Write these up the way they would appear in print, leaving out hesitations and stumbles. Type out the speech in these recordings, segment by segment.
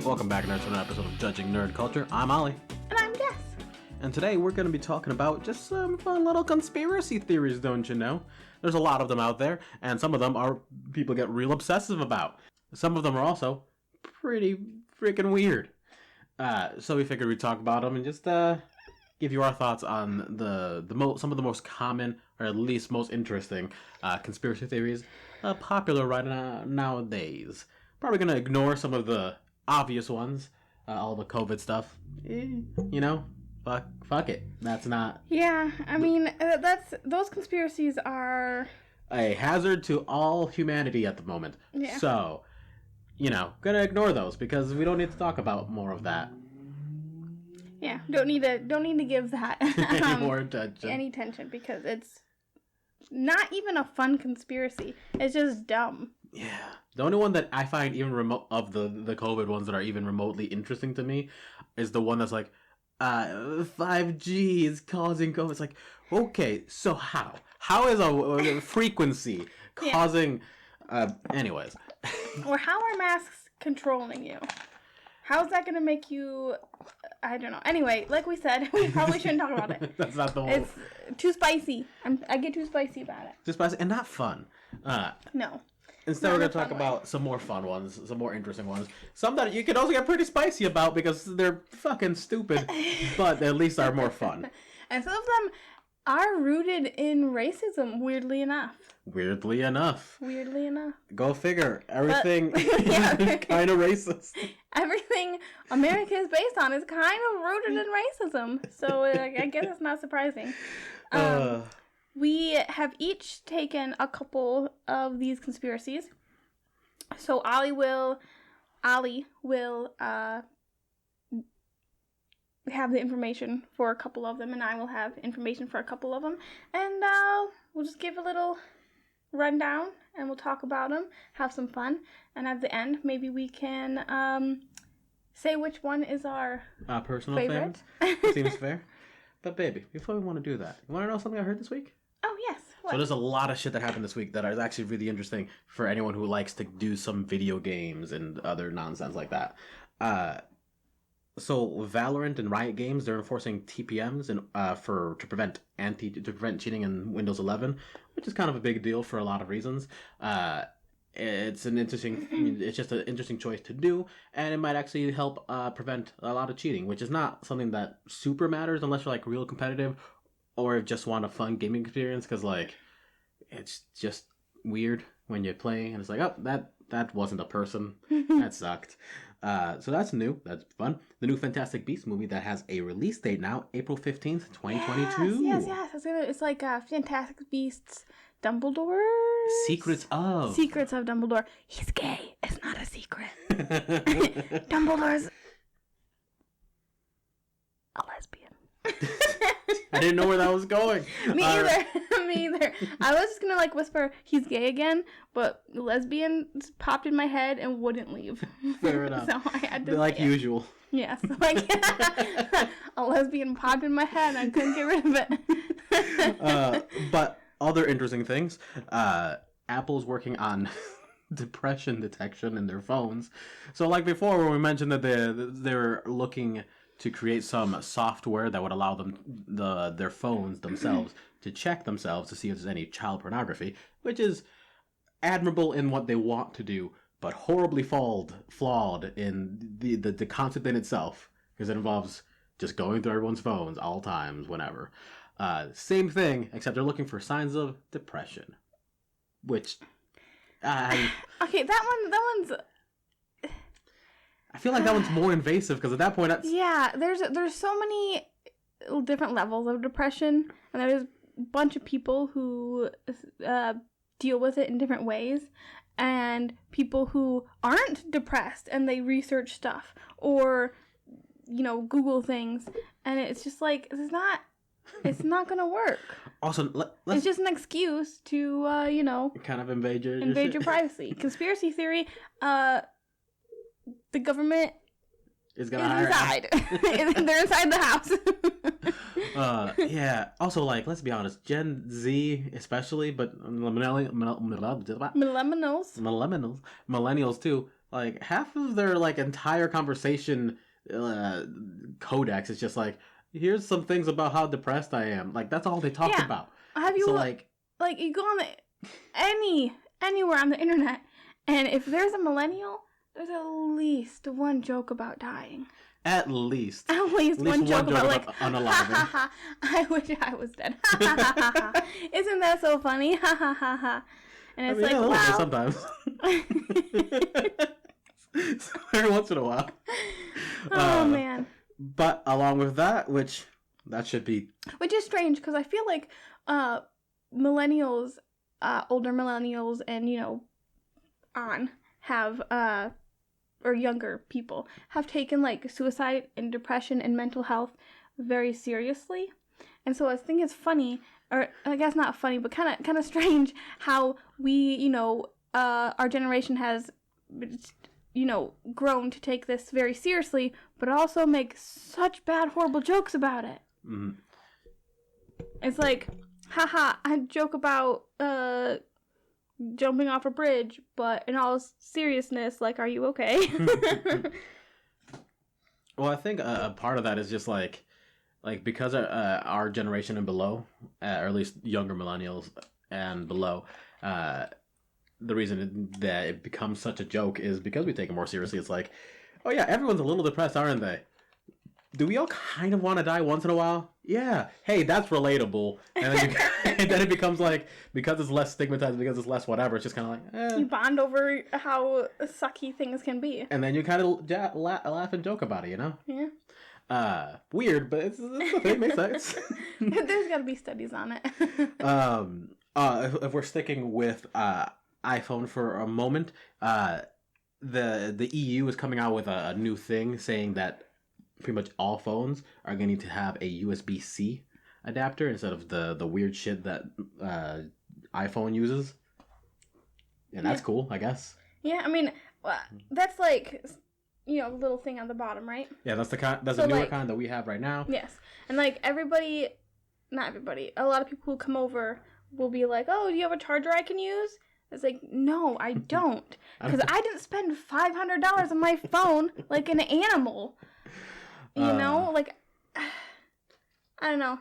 Welcome back, nerds, to another episode of Judging Nerd Culture. I'm Ollie. And I'm Jess. And today we're going to be talking about just some fun little conspiracy theories, don't you know? There's a lot of them out there, and some of them are people get real obsessive about. Some of them are also pretty freaking weird. So we figured we'd talk about them and just give you our thoughts on some of the most common, or at least most interesting, conspiracy theories popular right nowadays. Probably going to ignore some of the obvious ones, all the COVID stuff. Fuck it. That's not... Yeah, I mean, those conspiracies are... a hazard to all humanity at the moment. Yeah. So, gonna ignore those because we don't need to talk about more of that. Yeah, don't need to give that Any more attention. any attention because it's not even a fun conspiracy. It's just dumb. Yeah. The only one that I find even remote of the COVID ones that are even remotely interesting to me is the one that's like, 5G is causing COVID. It's like, okay, so how? How is a frequency causing... anyways. Or how are masks controlling you? How is that going to make you... I don't know. Anyway, like we said, we probably shouldn't talk about it. That's not the whole... It's too spicy. I get too spicy about it. Too spicy and not fun. No. Instead, we're going to talk about some more fun ones, some more interesting ones. Some that you can also get pretty spicy about because they're fucking stupid, but at least are more fun. And some of them are rooted in racism, weirdly enough. Weirdly enough. Go figure. Everything is kind of racist. Everything America is based on is kind of rooted in racism. So I guess it's not surprising. We have each taken a couple of these conspiracies. So Ollie will have the information for a couple of them, and I will have information for a couple of them. And we'll just give a little rundown, and we'll talk about them, have some fun. And at the end, maybe we can say which one is our personal favorite. Seems fair. But baby, before we want to do that, you want to know something I heard this week? Oh, yes. What? So there's a lot of shit that happened this week that is actually really interesting for anyone who likes to do some video games and other nonsense like that. So Valorant and Riot Games, they're enforcing TPMs and to prevent cheating in Windows 11, which is kind of a big deal for a lot of reasons. It's just an interesting choice to do, and it might actually help prevent a lot of cheating, which is not something that super matters unless you're like real competitive or just want a fun gaming experience, because like it's just weird when you're playing and it's like, oh, that wasn't a person. That sucked. So that's new. That's fun. The new Fantastic Beasts movie that has a release date now, April 15th, 2022. Yes. It's like Fantastic Beasts Dumbledore. Secrets of Dumbledore. He's gay. It's not a secret. Dumbledore's a lesbian. I didn't know where that was going. Me either. I was just gonna whisper he's gay again, but lesbian popped in my head and wouldn't leave. Fair enough. So I had to like usual. Yes, a lesbian popped in my head and I couldn't get rid of it. But other interesting things. Apple's working on depression detection in their phones. So like before, when we mentioned that they're looking to create some software that would allow their phones themselves to check themselves to see if there's any child pornography, which is admirable in what they want to do, but horribly flawed in the concept in itself, because it involves just going through everyone's phones all times, whenever. Same thing, except they're looking for signs of depression, which okay, that one's. I feel like that one's more invasive because at that point, there's so many different levels of depression, and there's a bunch of people who deal with it in different ways, and people who aren't depressed and they research stuff or Google things, and it's just like it's not gonna work. Also, it's just an excuse to kind of invade your privacy. Conspiracy theory. The government is inside. They're inside the house. Yeah. Also, let's be honest, Gen Z especially, but millennials too. like half of their like entire conversation uh, codex is just like, here's some things about how depressed I am. Like that's all they talk Yeah. about. Have you So like you go on anywhere on the internet, and if there's a millennial, there's at least one joke about dying. at least One joke about like unaliving. I wish I was dead. Isn't that so funny? And it's wow. Sometimes. Every once in a while. Oh man. But along with that, which is strange because I feel like millennials, older millennials, and have or younger people have taken like suicide and depression and mental health very seriously, and so I think it's funny, or I guess not funny, but kind of strange how we our generation has grown to take this very seriously, but also make such bad, horrible jokes about it. Mm-hmm. It's like, haha, I joke about jumping off a bridge, but in all seriousness, like, are you okay? Well, I think a part of that is just like because our generation and below, or at least younger millennials and below, the reason that it becomes such a joke is because we take it more seriously. It's like, oh yeah, everyone's a little depressed, aren't they? Do we all kind of want to die once in a while? Yeah. Hey, that's relatable. And then, and then it becomes like, because it's less stigmatized, because it's less whatever, it's just kind of like, You bond over how sucky things can be. And then you kind of laugh and joke about it, Yeah. Weird, but it's a thing. Makes sense. There's got to be studies on it. If we're sticking with iPhone for a moment, the EU is coming out with a new thing saying that pretty much all phones are going to need to have a USB-C adapter instead of the weird shit that iPhone uses. And that's cool, I guess. Yeah, I mean, that's like, the little thing on the bottom, right? Yeah, that's a newer kind that we have right now. Yes. And like not everybody, a lot of people who come over will be like, oh, do you have a charger I can use? It's like, no, I don't. Because I didn't spend $500 on my phone like an animal. Like, I don't know.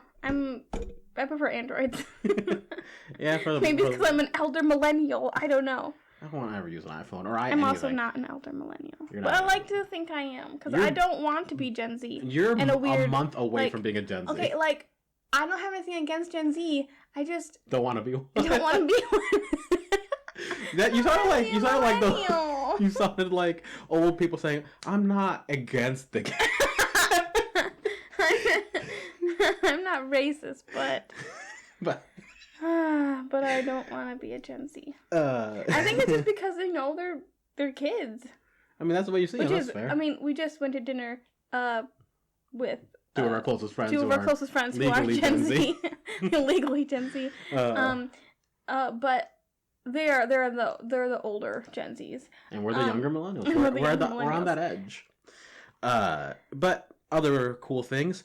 I prefer Androids. Yeah, maybe because I'm an elder millennial. I don't know. I won't ever use an iPhone I'm also not an elder millennial, but I like to think I am because I don't want to be Gen Z. You're a month away from being a Gen Z. Okay, like I don't have anything against Gen Z. I just don't want to be one. I don't want to be one. You sounded like old people saying, "I'm not against the." I'm not racist, but I don't want to be a Gen Z. I think it's just because they're kids. I mean, that's the way you see it. That's fair. I mean, we just went to dinner with two of our closest friends. Two of our closest friends who are Gen Z, legally Gen Z. But they're the older Gen Zs, and we're the younger millennials. We're on that edge. But other cool things,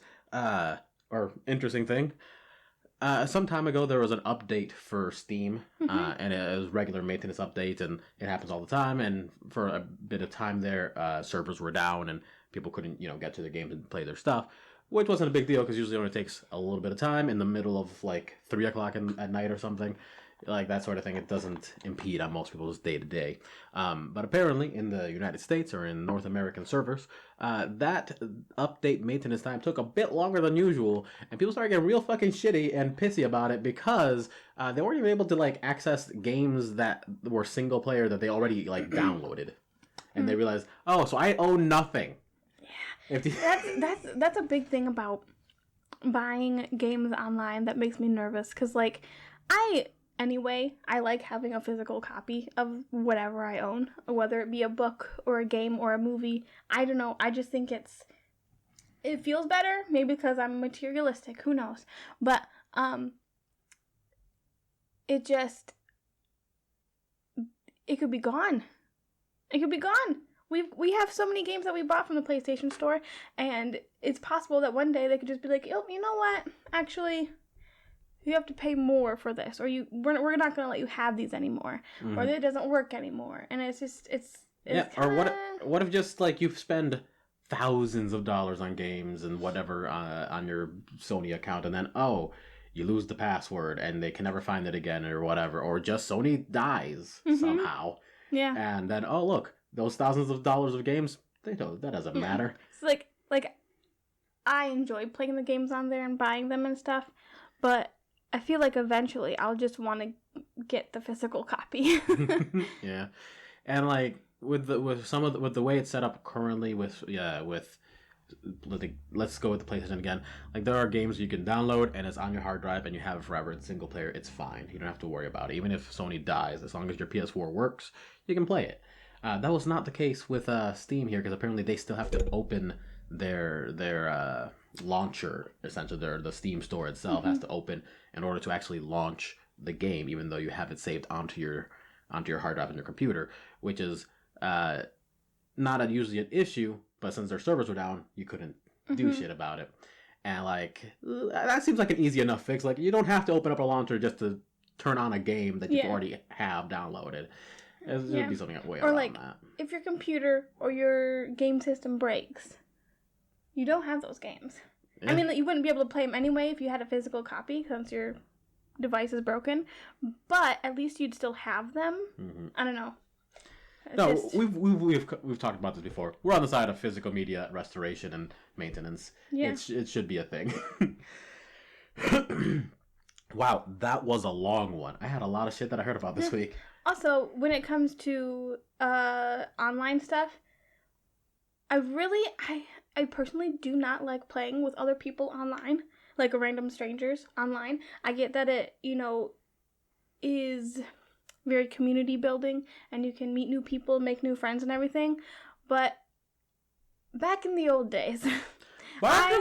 or interesting thing. Some time ago, there was an update for Steam, and it was regular maintenance updates, and it happens all the time. And for a bit of time there, servers were down, and people couldn't, get to their games and play their stuff, which wasn't a big deal because usually it only takes a little bit of time in the middle of like 3 o'clock at night or something. Like that sort of thing. It doesn't impede on most people's day-to-day. But apparently in the United States or in North American servers, that update maintenance time took a bit longer than usual, and people started getting real fucking shitty and pissy about it because they weren't even able to like access games that were single player that they already like downloaded. And they realized, oh, so I owe nothing. Yeah. That's a big thing about buying games online that makes me nervous because like I like having a physical copy of whatever I own, whether it be a book or a game or a movie. I don't know. I just think it feels better, maybe because I'm materialistic. Who knows? But it could be gone. It could be gone. We have so many games that we bought from the PlayStation Store, and it's possible that one day they could just be like, oh, you know what? Actually, you have to pay more for this, or we're not going to let you have these anymore, or it doesn't work anymore. And it's Yeah, or what if just like you spend thousands of dollars on games and whatever on your Sony account, and then you lose the password and they can never find it again or whatever, or just Sony dies somehow, Yeah. and then look, those thousands of dollars of games, that doesn't matter. It's like I enjoy playing the games on there and buying them and stuff, but I feel like eventually I'll just want to get the physical copy. Yeah, and like with the way it's set up currently let's go with the PlayStation again. Like there are games you can download and it's on your hard drive and you have it forever. It's single player. It's fine. You don't have to worry about it. Even if Sony dies, as long as your PS4 works, you can play it. That was not the case with Steam here because apparently they still have to open their launcher. Essentially, the Steam store itself has to open in order to actually launch the game, even though you have it saved onto your hard drive on your computer, which is not usually an issue. But since their servers were down, you couldn't do shit about it. And like that seems like an easy enough fix. Like you don't have to open up a launcher just to turn on a game that you already have downloaded. There would be something way around like, that. If your computer or your game system breaks, you don't have those games. Yeah. I mean, you wouldn't be able to play them anyway if you had a physical copy since your device is broken. But at least you'd still have them. Mm-hmm. I don't know. We've talked about this before. We're on the side of physical media restoration and maintenance. Yeah. It should be a thing. Wow, that was a long one. I had a lot of shit that I heard about this week. Also, when it comes to online stuff, I personally do not like playing with other people online, like random strangers online. I get that it, is very community building and you can meet new people, make new friends and everything. But back in the old days, I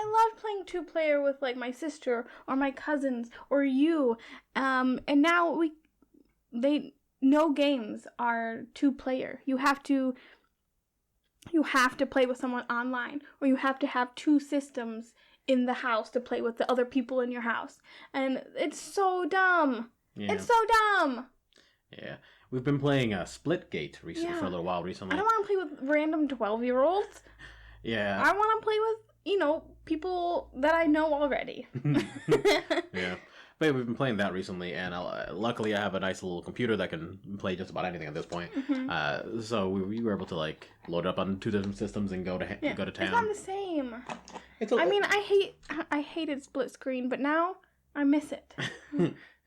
loved playing 2-player with like my sister or my cousins or you. And now no games are 2-player. You have to play with someone online, or you have to have 2 systems in the house to play with the other people in your house. And it's so dumb. Yeah. It's so dumb. Yeah. We've been playing Splitgate for a little while recently. I don't want to play with random 12-year-olds. Yeah. I want to play with, people that I know already. Yeah. But we've been playing that recently, and luckily I have a nice little computer that can play just about anything at this point. Mm-hmm. So we were able to like load it up on 2 different systems and go to town. It's not the same. I hated split screen, but now I miss it.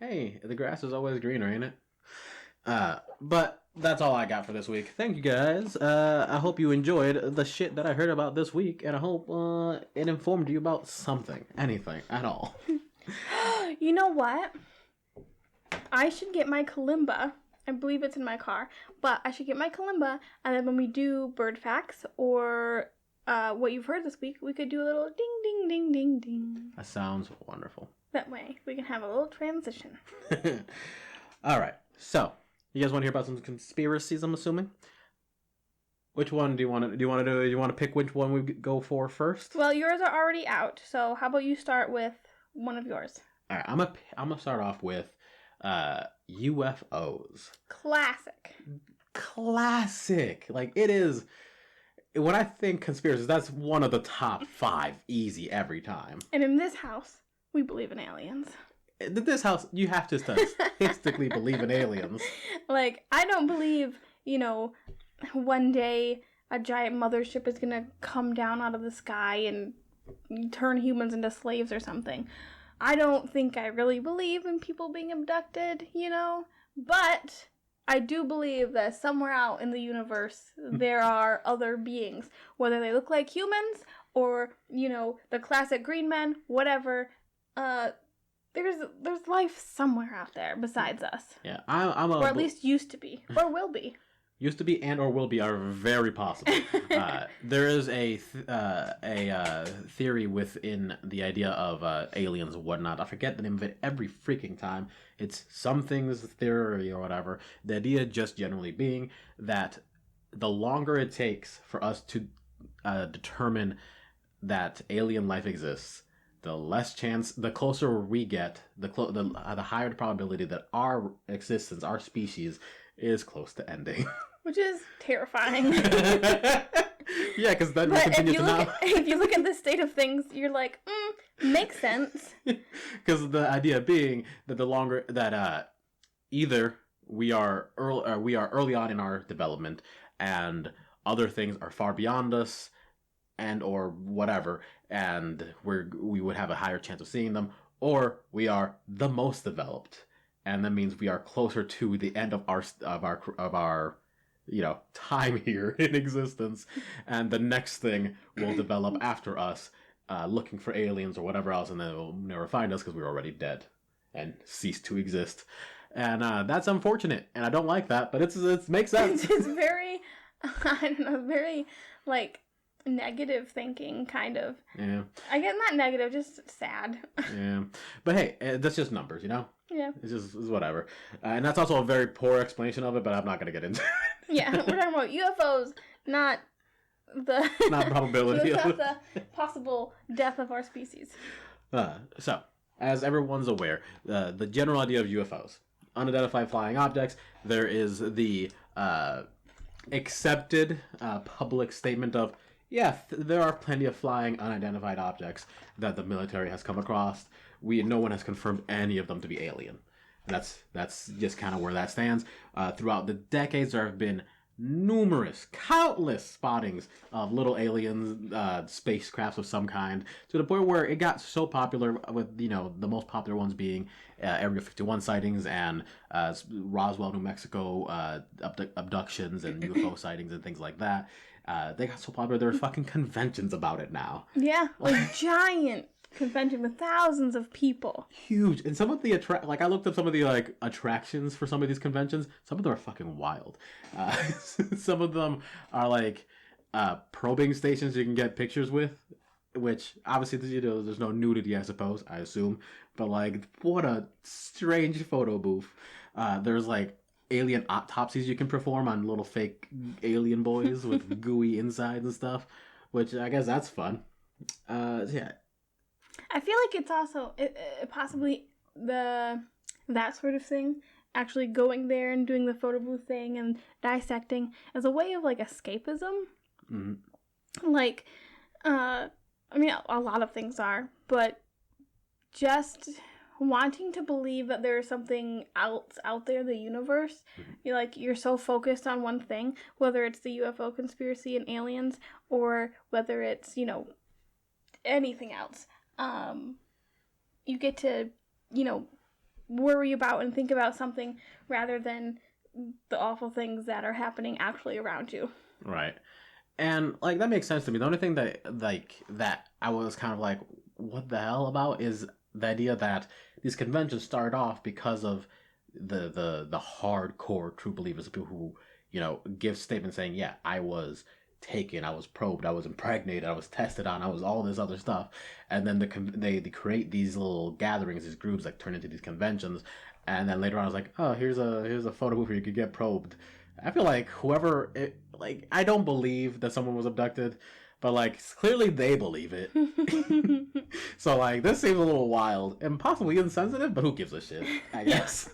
Hey, the grass is always greener, ain't it? But that's all I got for this week. Thank you guys. I hope you enjoyed the shit that I heard about this week, and I hope it informed you about something, anything at all. You know what? I should get my kalimba. I believe it's in my car, but I should get my kalimba, and then when we do bird facts or what you've heard this week, we could do a little ding, ding, ding, ding, ding. That sounds wonderful. That way, we can have a little transition. All right. So, you guys want to hear about some conspiracies? I'm assuming. Which one do you want to do? You want to pick which one we go for first? Well, yours are already out, so how about you start with one of yours? All right. I'm gonna start off with UFOs. Classic. Like it is. When I think conspiracies, that's one of the top 5 easy every time. And in this house, we believe in aliens. In this house, you have to statistically believe in aliens. Like, I don't believe, one day a giant mothership is gonna come down out of the sky and turn humans into slaves or something. I don't think I really believe in people being abducted, but I do believe that somewhere out in the universe there are other beings, whether they look like humans or, the classic green men, whatever. There's life somewhere out there besides us. Yeah, or at least used to be, or will be. Used to be and or will be are very possible. There is a theory within the idea of aliens and whatnot. I forget the name of it every freaking time. It's something's theory or whatever. The idea just generally being that the longer it takes for us to determine that alien life exists, the closer we get, the higher the probability that our existence, our species, is close to ending. Which is terrifying. Yeah, because then we But continue to not. if you look at the state of things, you're like, makes sense. Because the idea being that the longer that either we are early on in our development, and other things are far beyond us, and or whatever, and we would have a higher chance of seeing them, or we are the most developed, and that means we are closer to the end of our time here in existence, and the next thing will develop after us, looking for aliens or whatever else, and then it will never find us because we're already dead and cease to exist. And that's unfortunate, and I don't like that, but it makes sense. It's very, I don't know, very, like, negative thinking, kind of. Yeah. I get not negative, just sad. Yeah. But hey, that's just numbers, Yeah. It's whatever. And that's also a very poor explanation of it, but I'm not going to get into it. Yeah, we're talking about UFOs, not the... Not probability of it. Not the possible death of our species. So, as everyone's aware, the general idea of UFOs, unidentified flying objects, there is the accepted public statement of, yeah, there are plenty of flying unidentified objects that the military has come across. No one has confirmed any of them to be alien. And that's just kind of where that stands. Throughout the decades, there have been countless spottings of little aliens, spacecrafts of some kind, to the point where it got so popular, with the most popular ones being Area 51 sightings and Roswell, New Mexico abductions and UFO sightings and things like that. They got so popular, there are fucking conventions about it now. Yeah, like giant convention with thousands of people. Huge. And some of the I looked up some of the attractions for some of these conventions. Some of them are fucking wild. Some of them are probing stations you can get pictures with, which obviously there's no nudity, I suppose, I assume, but what a strange photo booth. There's alien autopsies you can perform on little fake alien boys with gooey insides and stuff, which I guess that's fun. Yeah. I feel like it's also possibly that sort of thing, actually going there and doing the photo booth thing and dissecting, as a way of escapism. Mm-hmm. I mean, a lot of things are, but just wanting to believe that there's something else out there, the universe. Mm-hmm. You're so focused on one thing, whether it's the UFO conspiracy and aliens, or whether it's anything else. You get to worry about and think about something rather than the awful things that are happening actually around you. Right. And that makes sense to me. The only thing that that I was kind of what the hell about is the idea that these conventions started off because of the hardcore true believers, the people who give statements saying, yeah, I was taken, I was probed, I was impregnated, I was tested on, I was all this other stuff, and then they create these little gatherings, these groups that turn into these conventions, and then later on I was like, oh, here's a photo booth where you could get probed. I feel like whoever I don't believe that someone was abducted, but clearly they believe it. So this seems a little wild and possibly insensitive, but who gives a shit, I guess.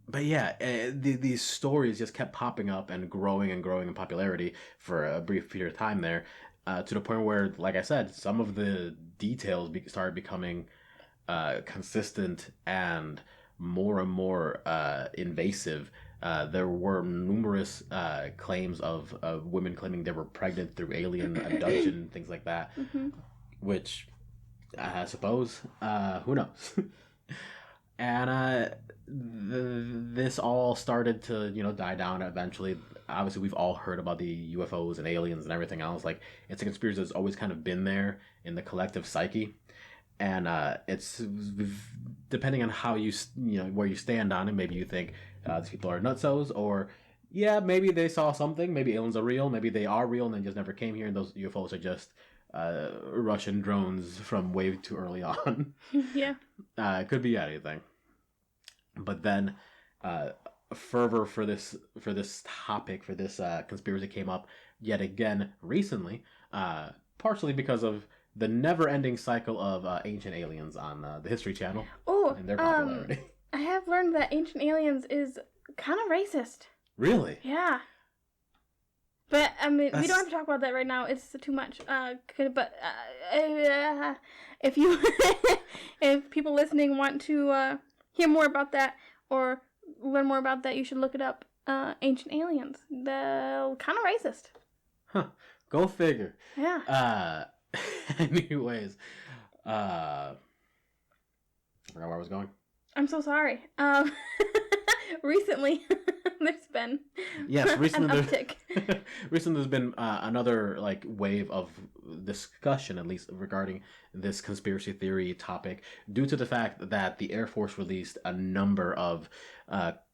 But yeah, these stories just kept popping up and growing in popularity for a brief period of time there, to the point where, like I said, some of the details started becoming consistent and more invasive. There were numerous claims of women claiming they were pregnant through alien abduction, things like that, Mm-hmm. which I suppose, who knows? And this all started to die down eventually. Obviously, we've all heard about the UFOs and aliens and everything else. It's a conspiracy that's always kind of been there in the collective psyche, and it's depending on how where you stand on it. Maybe you think these people are nutsos, or yeah, maybe they saw something. Maybe aliens are real. Maybe they are real and they just never came here, and those UFOs are just Russian drones from way too early on. Yeah. It could be anything. But then fervor for this topic, for this conspiracy came up yet again recently, partially because of the never-ending cycle of ancient aliens on the History Channel Oh, and their popularity. I have learned that Ancient Aliens is kind of racist. Really? Yeah. But, I mean, we don't have to talk about that right now. It's too much. If you, if people listening want to hear more about that or learn more about that, you should look it up. Ancient Aliens. They're kind of racist. Huh. Go figure. Yeah. Anyways, I forgot where I was going. I'm so sorry. Recently, there's been an uptick. Recently, there's been another like wave of discussion, at least regarding this conspiracy theory topic, due to the fact that the Air Force released a number of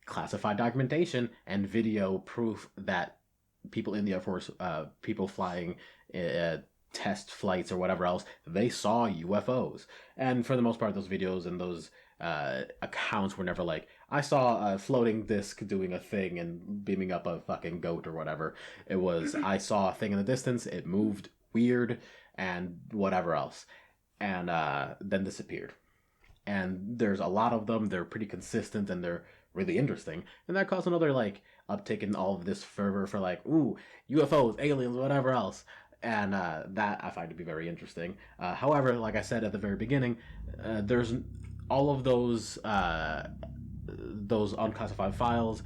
classified documentation and video proof that people in the Air Force, people flying test flights or whatever else, they saw UFOs. And for the most part, those videos and those accounts were never like, I saw a floating disc doing a thing and beaming up a fucking goat or whatever. It was, I saw a thing in the distance, it moved weird and whatever else. And then disappeared. And there's a lot of them. They're pretty consistent and they're really interesting. And that caused another like uptick in all of this fervor for like, ooh, UFOs, aliens, whatever else. And that I find to be very interesting. However, like I said at the very beginning, there's all of those unclassified files.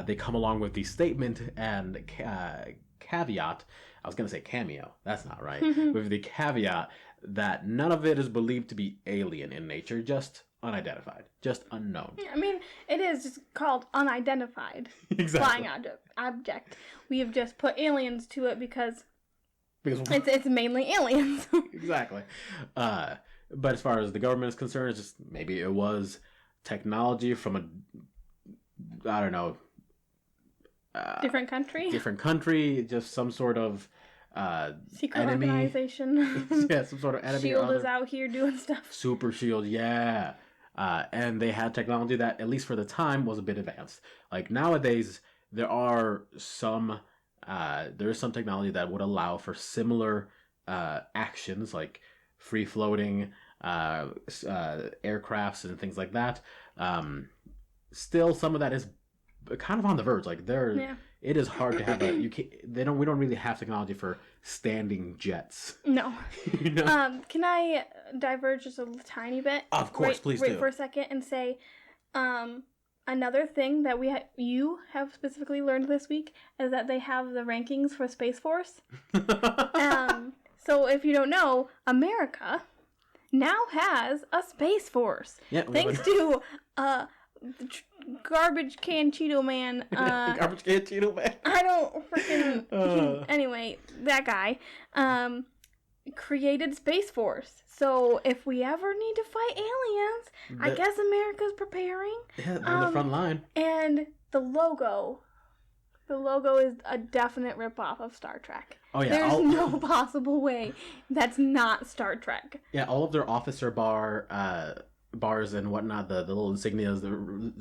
They come along with the statement and caveat. I was going to say cameo. That's not right. With the caveat that none of it is believed to be alien in nature, just unidentified, just unknown. I mean, it is just called unidentified flying object. We have just put aliens to it because it's mainly aliens. Exactly. But as far as the government is concerned, it's just maybe it was technology from a, I don't know, different country, just some sort of secret enemy. Organization. Yeah, some sort of enemy. SHIELD is out here doing stuff. Super SHIELD, yeah. And they had technology that, at least for the time, was a bit advanced. Like nowadays, there is some technology that would allow for similar actions, like free-floating aircrafts and things like that. Still, some of that is kind of on the verge. Like it is hard to have we don't really have technology for standing jets. No. You know? Can I diverge just a tiny bit? Of course, please do. Wait for a second and say, another thing that you have specifically learned this week is that they have the rankings for Space Force. So if you don't know, America now has a Space Force. Yeah, thanks to Garbage Can Cheeto Man. Garbage Can Cheeto Man. I don't freaking... Anyway, that guy created Space Force. So if we ever need to fight aliens, I guess America's preparing. Yeah, on the front line. And the logo is a definite ripoff of Star Trek. Oh yeah, there's no possible way that's not Star Trek. Yeah, all of their officer bars and whatnot, the little insignias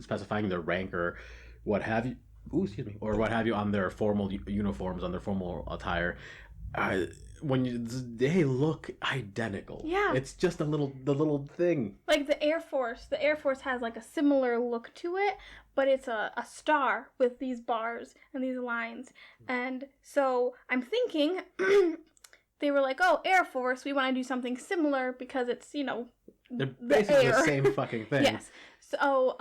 specifying their rank or what have you. Ooh, excuse me, or what have you on their formal uniforms, on their formal attire. They look identical. Yeah, it's just the little thing. Like the Air Force has like a similar look to it, but it's a star with these bars and these lines. And so I'm thinking they were like, oh, Air Force, we want to do something similar because it's, they're basically the same fucking thing. Yes. So,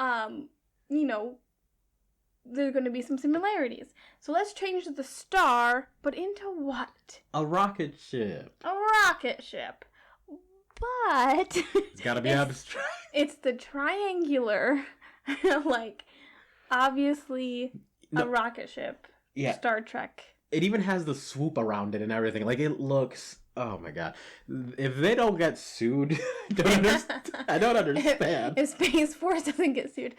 there's going to be some similarities. So let's change the star, but into what? A rocket ship. A rocket ship. But it's got to be abstract. It's the triangular, like, obviously a rocket ship. Yeah. Star Trek. It even has the swoop around it and everything. Like, it looks... Oh my god. If they don't get sued, I don't understand. If Space Force doesn't get sued.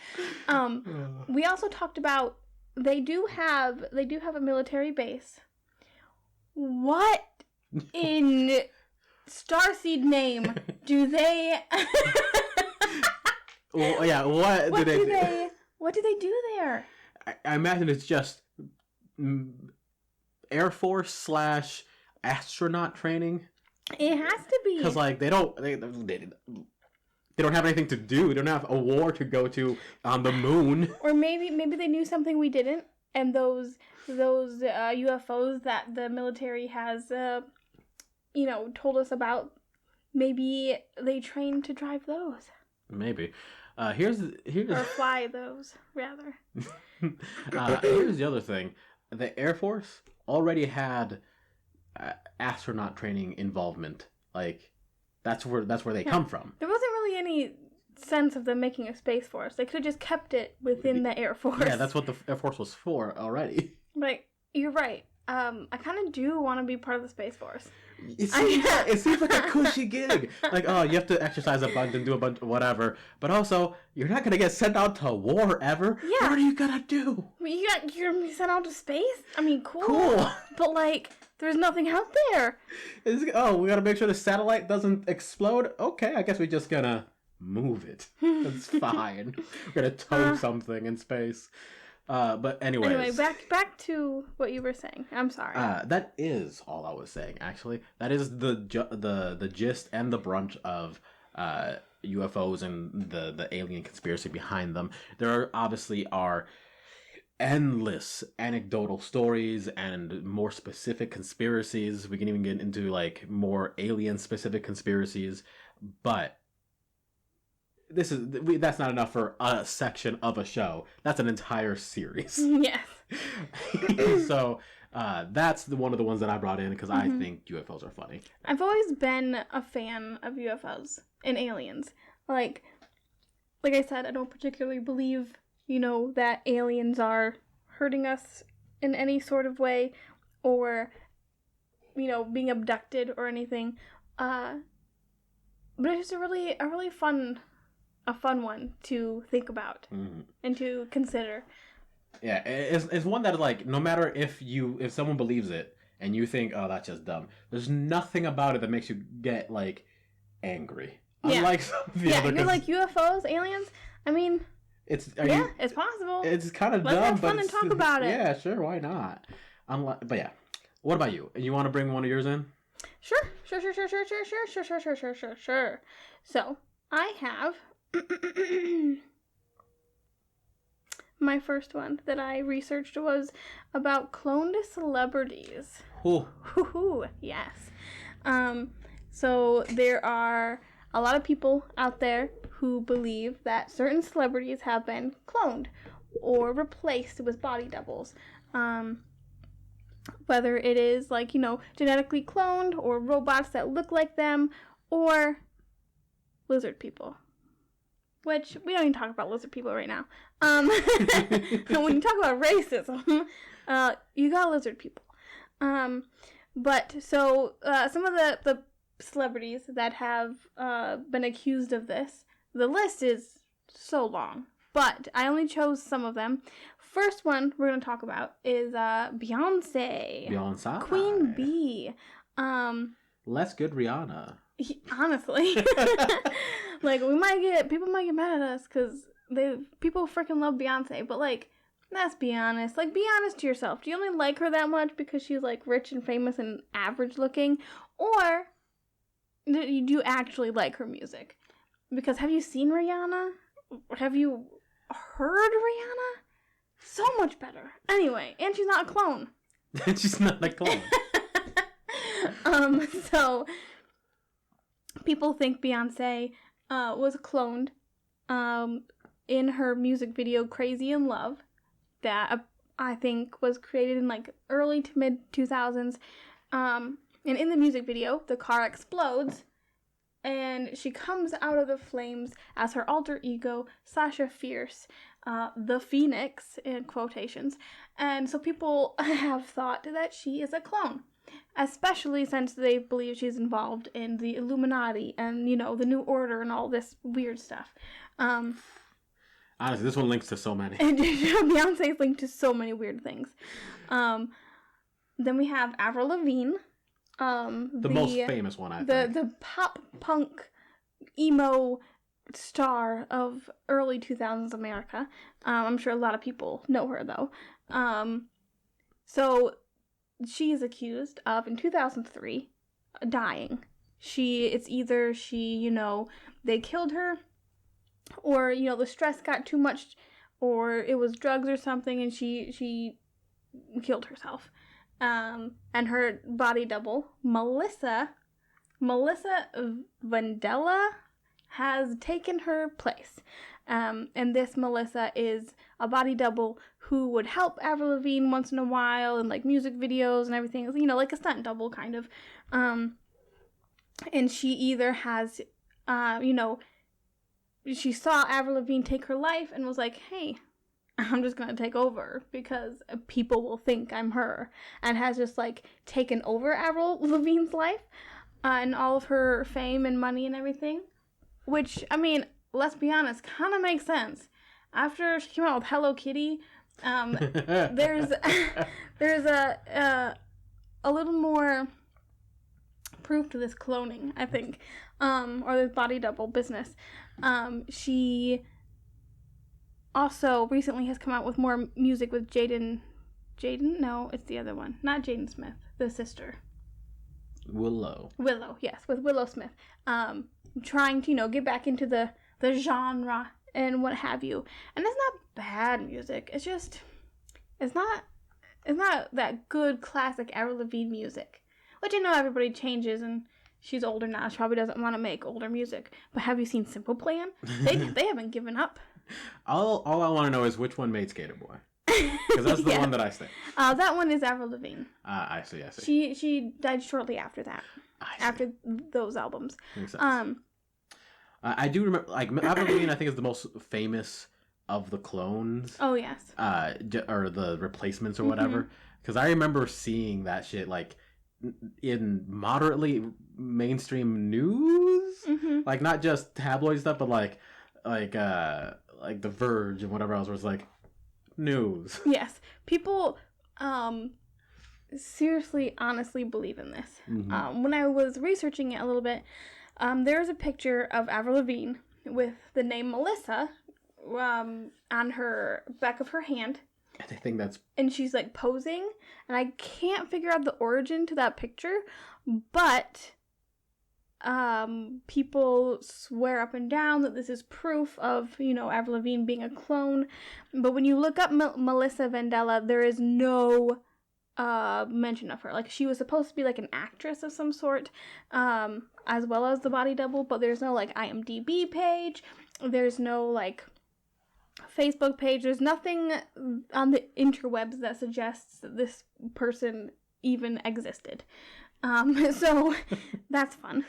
We also talked about they do have a military base. What in Starseed name do they Well, yeah, what do they do? What do they do there? I imagine it's just Air Force / astronaut training. It has to be. Because like they don't have anything to do. They don't have a war to go to on the moon. Or maybe they knew something we didn't, and those UFOs that the military has, told us about. Maybe they trained to drive those. Maybe. Here's or fly those rather. Here's the other thing: the Air Force already had astronaut training involvement. Like that's where they come from. There wasn't really any sense of them making a Space Force. They could have just kept it within the Air Force. Yeah, that's what the Air Force was for already. But you're right. I kind of do want to be part of the Space Force. It seems like a cushy gig. Like, oh, you have to exercise a bunch and do a bunch of whatever. But also, you're not going to get sent out to war ever. Yeah. What are you going to do? You're going to be sent out to space? I mean, cool. But, like, there's nothing out there. We got to make sure the satellite doesn't explode? Okay, I guess we're just going to move it. That's fine. We're going to tow something in space. But anyways. Anyway, back to what you were saying. I'm sorry. That is all I was saying. Actually, that is the gist and the brunt of UFOs and the alien conspiracy behind them. There obviously are endless anecdotal stories and more specific conspiracies. We can even get into like more alien specific conspiracies, but that's not enough for a section of a show. That's an entire series. Yes. So that's one of the ones that I brought in because I think UFOs are funny. I've always been a fan of UFOs and aliens. Like I said, I don't particularly believe, that aliens are hurting us in any sort of way or, being abducted or anything. But it's just a really fun one to think about and to consider. Yeah, it's one that like no matter if someone believes it and you think, oh, that's just dumb, there's nothing about it that makes you get like angry. Yeah. Unlike some of the other you're like UFOs, aliens. I mean, it's possible. It's kind of Let's dumb, have fun but and talk about it. Yeah, sure, why not? But yeah, what about you? You want to bring one of yours in? Sure. So I have. My first one that I researched was about cloned celebrities. Ooh. Yes. So there are a lot of people out there who believe that certain celebrities have been cloned or replaced with body doubles. Whether it is like, genetically cloned or robots that look like them or lizard people. Which, we don't even talk about lizard people right now. When you talk about racism, you got lizard people. But, so, some of the celebrities that have been accused of this, the list is so long. But I only chose some of them. First one we're going to talk about is Beyonce. Queen Bee. Less good Rihanna. Honestly. Like, people might get mad at us because people freaking love Beyonce, but like, let's be honest. Like, be honest to yourself. Do you only like her that much because she's like rich and famous and average looking, or do you actually like her music? Because have you seen Rihanna? Have you heard Rihanna? So much better. Anyway, and she's not a clone. She's not a clone. So people think Beyonce was cloned in her music video Crazy in Love that I think was created in like early to mid 2000s. And in the music video, the car explodes and she comes out of the flames as her alter ego, Sasha Fierce, the Phoenix, in quotations. And so people have thought that she is a clone. Especially since they believe she's involved in the Illuminati and, the New Order and all this weird stuff. Honestly, this one links to so many. And Beyonce's linked to so many weird things. Then we have Avril Lavigne. The most famous one, I think. The pop punk emo star of early 2000s America. I'm sure a lot of people know her, though. So she is accused of, in 2003, dying it's either they killed her, or the stress got too much, or it was drugs or something, and she killed herself. And her body double, Melissa Vandella, has taken her place. And this Melissa is a body double who would help Avril Lavigne once in a while in like music videos and everything, like a stunt double kind of. And she either has, she saw Avril Lavigne take her life and was like, hey, I'm just going to take over because people will think I'm her, and has just like taken over Avril Lavigne's life and all of her fame and money and everything, which, I mean, let's be honest, kind of makes sense. After she came out with Hello Kitty, there's a little more proof to this cloning, I think, or this body double business. She also recently has come out with more music with Jaden? No, it's the other one. Not Jaden Smith, the sister. Willow, yes, with Willow Smith. Trying to, get back into the genre and what have you. And it's not bad music. It's just, it's not that good classic Avril Lavigne music. Which I know everybody changes, and she's older now. She probably doesn't want to make older music. But have you seen Simple Plan? They haven't given up. All I want to know is which one made Skater Boy. Because that's the one that I say. That one is Avril Lavigne. I see. She died shortly after that. After those albums. Makes sense. I do remember, like, Avril Lavigne, I think, is the most famous of the clones. Oh, yes. Or the replacements or whatever. Because I remember seeing that shit, like, in moderately mainstream news. Like, not just tabloid stuff, but like The Verge and whatever else, where it's like, news. Yes. People seriously, honestly believe in this. When I was researching it a little bit, there's a picture of Avril Lavigne with the name Melissa on her back of her hand. I think that's... And she's like posing, and I can't figure out the origin to that picture, but people swear up and down that this is proof of, Avril Lavigne being a clone. But when you look up Melissa Vandella, there is no mention of her. Like, she was supposed to be like an actress of some sort, as well as the body double, but there's no like IMDb page. There's no like Facebook page. There's nothing on the interwebs that suggests that this person even existed. So that's fun.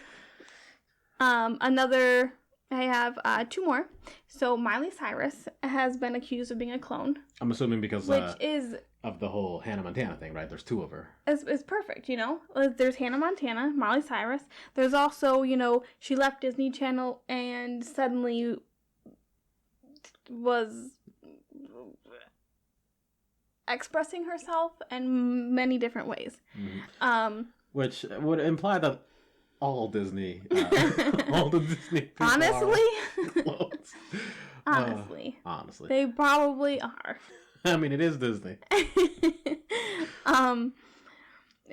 I have two more. So Miley Cyrus has been accused of being a clone. I'm assuming because which is of the whole Hannah Montana thing, right? There's two of her. It's perfect, There's Hannah Montana, Miley Cyrus. There's also, she left Disney Channel and suddenly was expressing herself in many different ways. Which would imply that all Disney, all the Disney people honestly, they probably are. I mean, it is Disney.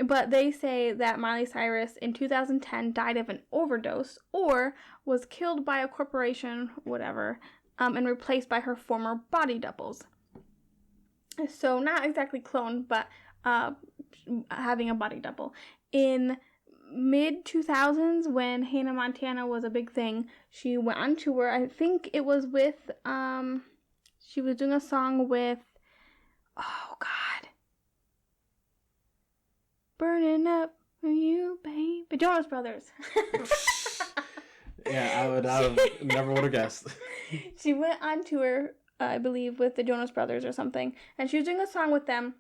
But they say that Miley Cyrus in 2010 died of an overdose or was killed by a corporation, whatever, and replaced by her former body doubles. So not exactly cloned, but having a body double. In mid-2000s, when Hannah Montana was a big thing, she went on tour. I think it was with, she was doing a song with, oh God, Burning Up For You, Baby, Jonas Brothers. Yeah, I would never would have guessed. She went on tour, I believe, with the Jonas Brothers or something, and she was doing a song with them,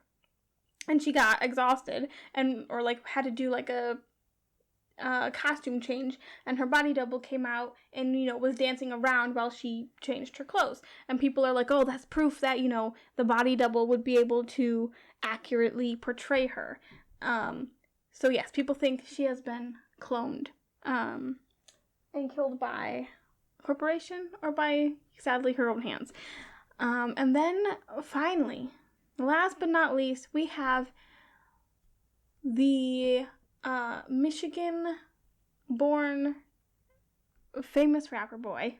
and she got exhausted, or had to do like a costume change, and her body double came out and was dancing around while she changed her clothes, and people are like, oh, that's proof that the body double would be able to accurately portray her. So yes, people think she has been cloned and killed by a corporation or by, sadly, her own hands. And then finally, last but not least, we have the Michigan born famous rapper boy.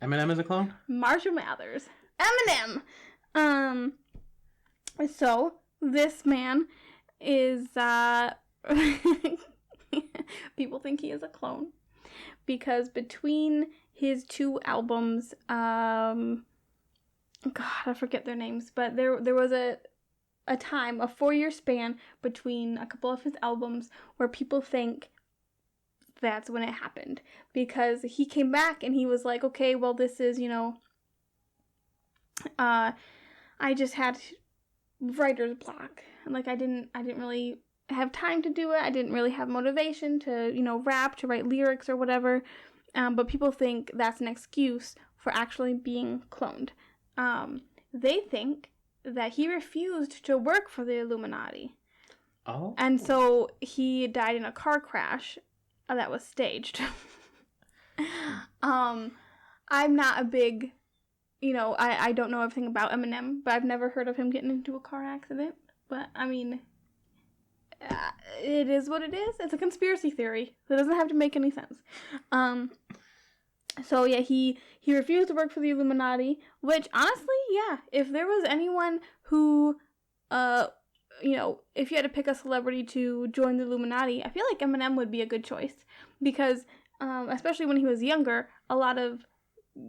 Eminem is a clone? Marshall Mathers. Eminem! So, this man is, people think he is a clone. Because between his 2 albums, God, I forget their names, but there was a 4-year span between a couple of his albums where people think that's when it happened. Because he came back and he was like, okay, well, this is, I just had writer's block. And, like, I didn't really have time to do it. I didn't really have motivation to, rap, to write lyrics or whatever. But people think that's an excuse for actually being cloned. They think that he refused to work for the Illuminati. Oh. And so he died in a car crash that was staged. I'm not a big, I don't know everything about Eminem, but I've never heard of him getting into a car accident. But, I mean, it is what it is. It's a conspiracy theory. It doesn't have to make any sense. So, yeah, he refused to work for the Illuminati, which, honestly, yeah, if there was anyone who, if you had to pick a celebrity to join the Illuminati, I feel like Eminem would be a good choice. Because, especially when he was younger, a lot of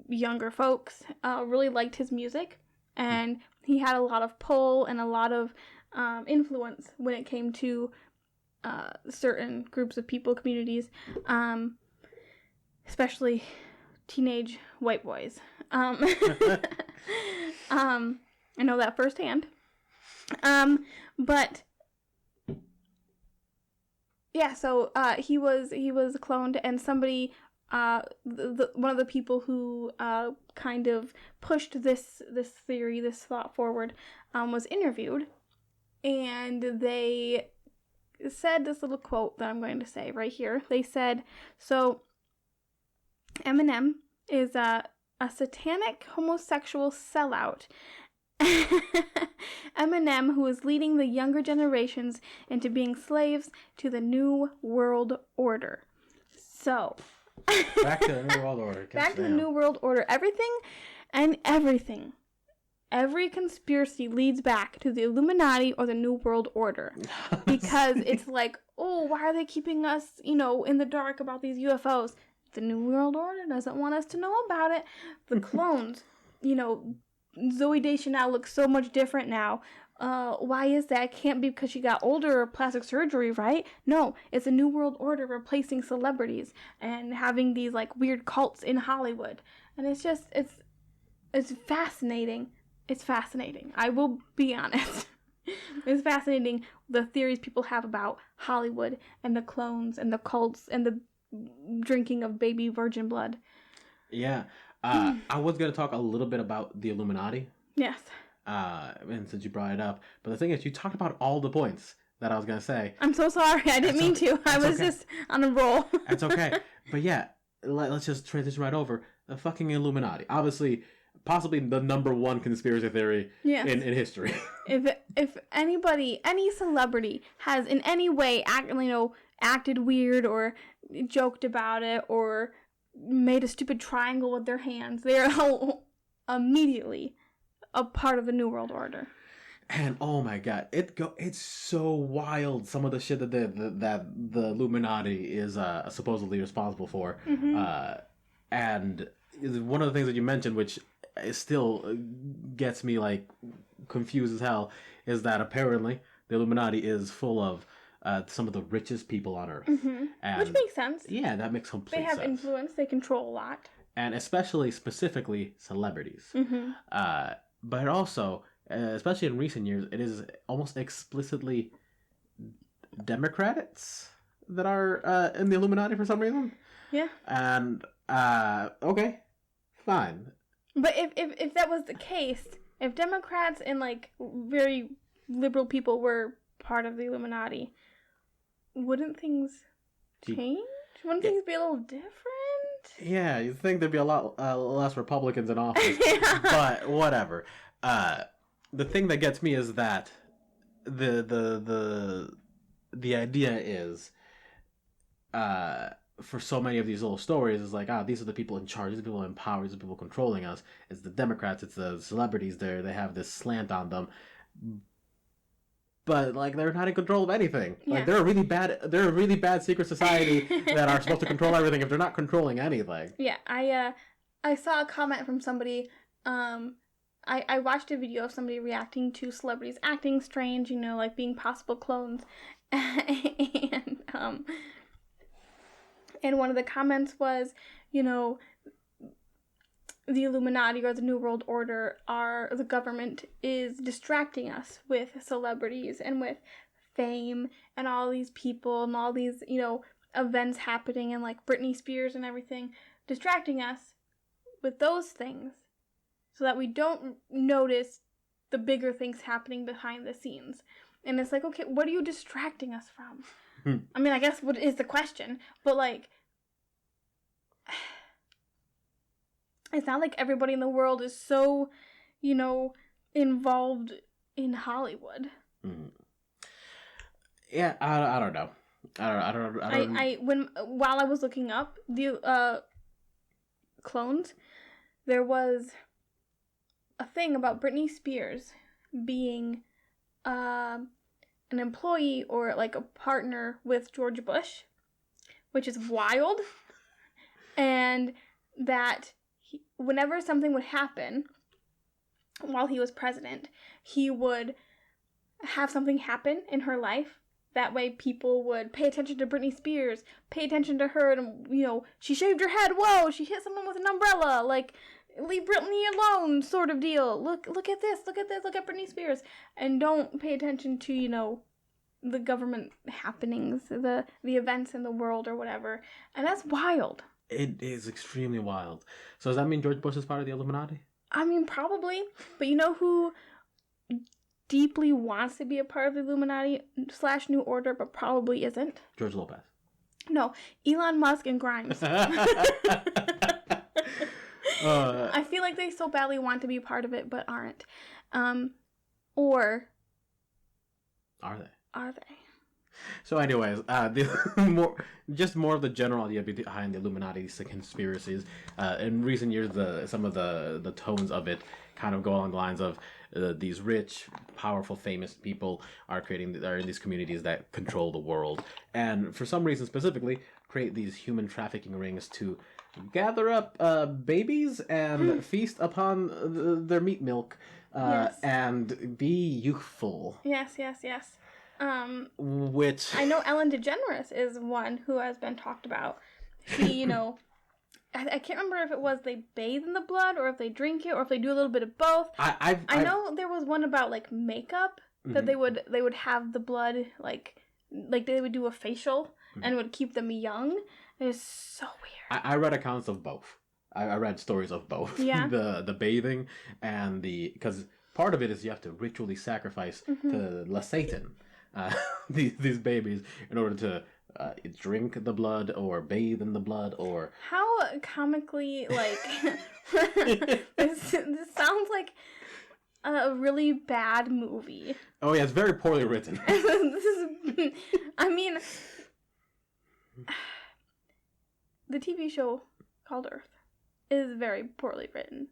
younger folks really liked his music. And he had a lot of pull and a lot of influence when it came to certain groups of people, communities, especially teenage white boys. I know that firsthand. But yeah, so he was cloned, and somebody, one of the people who kind of pushed this theory, this thought forward, was interviewed, and they said this little quote that I'm going to say right here. They said, so Eminem is a satanic homosexual sellout. Eminem, who is leading the younger generations into being slaves to the New World Order. So, back to the New World Order. Back to the New World Order. Everything. Every conspiracy leads back to the Illuminati or the New World Order. Because it's like, oh, why are they keeping us, in the dark about these UFOs? The New World Order doesn't want us to know about it. The clones, Zooey Deschanel looks so much different now. Why is that? It can't be because she got older or plastic surgery, right? No, it's a New World Order replacing celebrities and having these, like, weird cults in Hollywood. And it's just, it's fascinating. It's fascinating. I will be honest. It's fascinating the theories people have about Hollywood and the clones and the cults and the drinking of baby virgin blood. Yeah. I was going to talk a little bit about the Illuminati. Yes. And since you brought it up. But the thing is, you talked about all the points that I was going to say. I'm so sorry. I didn't mean to. I was just on a roll. That's okay. But yeah, let's just transition right over. The fucking Illuminati. Obviously, possibly the number one conspiracy theory in history. If anybody, any celebrity has in any way acted weird or joked about it or made a stupid triangle with their hands, they are immediately a part of the New World Order. And oh my god, it's so wild, some of the shit that the Illuminati is supposedly responsible for. Mm-hmm. And one of the things that you mentioned, which still gets me like confused as hell, is that apparently the Illuminati is full of some of the richest people on Earth. Mm-hmm. Which makes sense. Yeah, that makes complete sense. They have influence. They control a lot. And specifically celebrities. Mm-hmm. But also, especially in recent years, it is almost explicitly Democrats that are in the Illuminati for some reason. Yeah. And, okay, fine. But if that was the case, if Democrats and, like, very liberal people were part of the Illuminati, wouldn't things change? Wouldn't things be a little different? Yeah, you'd think there'd be a lot less Republicans in office. Yeah. But whatever. The thing that gets me is that the idea is for so many of these little stories, it's like, these are the people in charge, these are the people in power, these are the people controlling us. It's the Democrats, it's the celebrities. They have this slant on them, but like they're not in control of anything. Yeah. Like they're a really bad secret society that are supposed to control everything if they're not controlling anything. Yeah, I saw a comment from somebody. I watched a video of somebody reacting to celebrities acting strange, like being possible clones, and one of the comments was, the Illuminati or the New World Order the government is distracting us with celebrities and with fame and all these people and all these, events happening and like Britney Spears and everything, distracting us with those things so that we don't notice the bigger things happening behind the scenes. And it's like, okay, what are you distracting us from? I mean, I guess what is the question, but like, it's not like everybody in the world is so, involved in Hollywood. Mm. Yeah, I don't know. While I was looking up the clones, there was a thing about Britney Spears being an employee or like a partner with George Bush, which is wild, and that whenever something would happen while he was president, he would have something happen in her life. That way people would pay attention to Britney Spears, pay attention to her, and, she shaved her head, whoa, she hit someone with an umbrella, like, leave Britney alone sort of deal. Look at this, look at Britney Spears. And don't pay attention to, the government happenings, the events in the world or whatever. And that's wild. It is extremely wild. So does that mean George Bush is part of the Illuminati? I mean, probably. But you know who deeply wants to be a part of the Illuminati / New Order, but probably isn't? George Lopez. No, Elon Musk and Grimes. I feel like they so badly want to be part of it, but aren't. Or are they? Are they? So, anyways, more of the general idea behind the Illuminati's conspiracies. In recent years, some of the tones of it kind of go along the lines of these rich, powerful, famous people are in these communities that control the world, and for some reason specifically, create these human trafficking rings to gather up babies and feast upon their meat milk, yes. and be youthful. Yes. Which I know Ellen DeGeneres is one who has been talked about. She, I can't remember if it was they bathe in the blood or if they drink it or if they do a little bit of both. I know there was one about like makeup that they would have the blood like they would do a facial and it would keep them young. It is so weird. I read accounts of both. I read stories of both. Yeah. the bathing and because part of it is you have to ritually sacrifice to Satan. These babies in order to drink the blood or bathe in the blood or how comically this sounds like a really bad movie. Oh yeah, it's very poorly written. I mean, the TV show called Earth is very poorly written.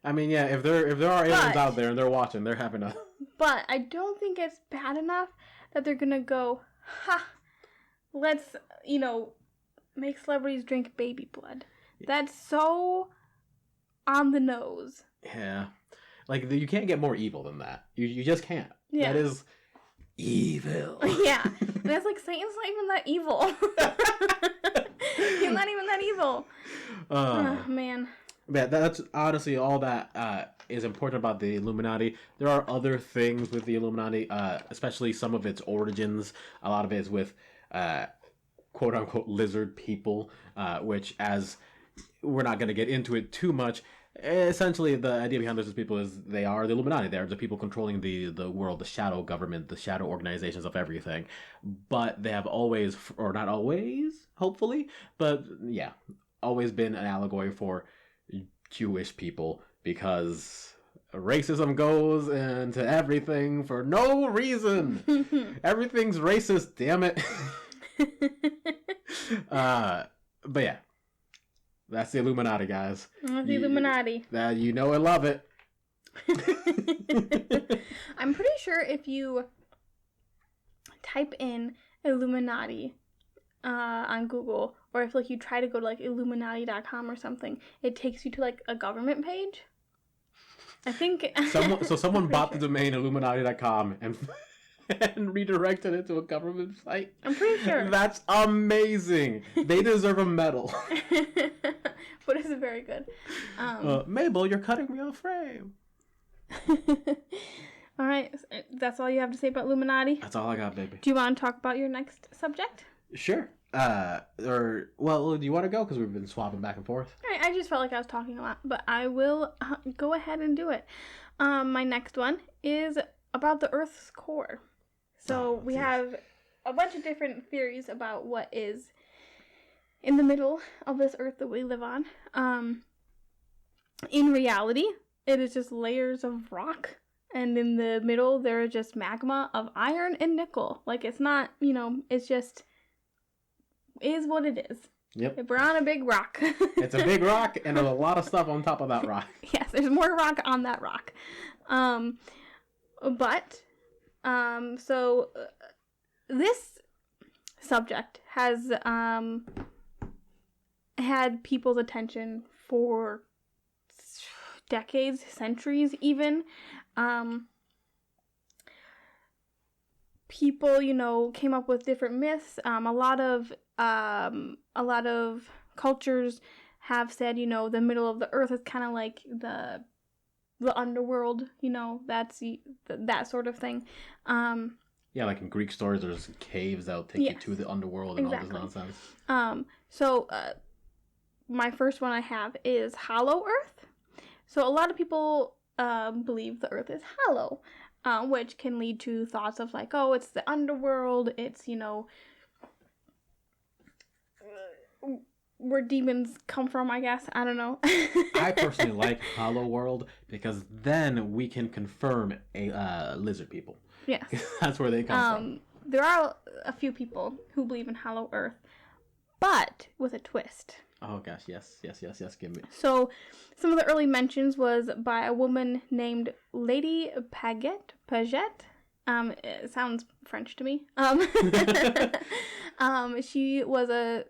I mean, yeah, if there are aliens out there and they're watching, they're having a. But I don't think it's bad enough that they're gonna go, let's, make celebrities drink baby blood. That's so on the nose. Yeah. Like, you can't get more evil than that. You just can't. Yeah. That is evil. Yeah. And it's like, Satan's not even that evil. He's not even that evil. Oh, man. Yeah, that's honestly all that is important about the Illuminati. There are other things with the Illuminati, especially some of its origins. A lot of it is with quote-unquote lizard people, which, as we're not going to get into it too much, essentially the idea behind lizard people is they are the Illuminati. They're the people controlling the world, the shadow government, the shadow organizations of everything. But they have always, or not always, hopefully, but yeah, always been an allegory for Jewish people, because racism goes into everything for no reason. Everything's racist, damn it. But yeah, that's the Illuminati, guys. The Illuminati. You know and love it. I'm pretty sure if you type in Illuminati on Google, or if like you try to go to like Illuminati.com or something, it takes you to like a government page. I think someone bought the domain Illuminati.com and redirected it to a government site. I'm pretty sure. That's amazing. They deserve a medal. But it's very good. Mabel, you're cutting me off frame. All right, that's all you have to say about Illuminati? That's all I got, baby. Do you want to talk about your next subject? Sure. Do you want to go? Because we've been swapping back and forth. All right, I just felt like I was talking a lot, but I will go ahead and do it. My next one is about the Earth's core. So we have a bunch of different theories about what is in the middle of this Earth that we live on. In reality, it is just layers of rock. And in the middle, there is just magma of iron and nickel. Like, it's not, it's just is what it is. Yep. We're on a big rock. It's a big rock, and there's a lot of stuff on top of that rock. Yes, there's more rock on that rock. So this subject has had people's attention for decades, centuries even. People, came up with different myths. A lot of cultures have said, the middle of the earth is kind of like the underworld, that's that sort of thing. Yeah, like in Greek stories, there's caves that'll take you to the underworld and exactly. all this nonsense. So my first one I have is hollow earth. So a lot of people believe the earth is hollow, which can lead to thoughts of like, oh, it's the underworld, it's, where demons come from, I guess. I don't know. I personally like hollow world because then we can confirm lizard people. Yes. That's where they come from. There are a few people who believe in hollow earth, but with a twist. Oh gosh, yes, give me. So, some of the early mentions was by a woman named Lady Paget. It sounds French to me. She was a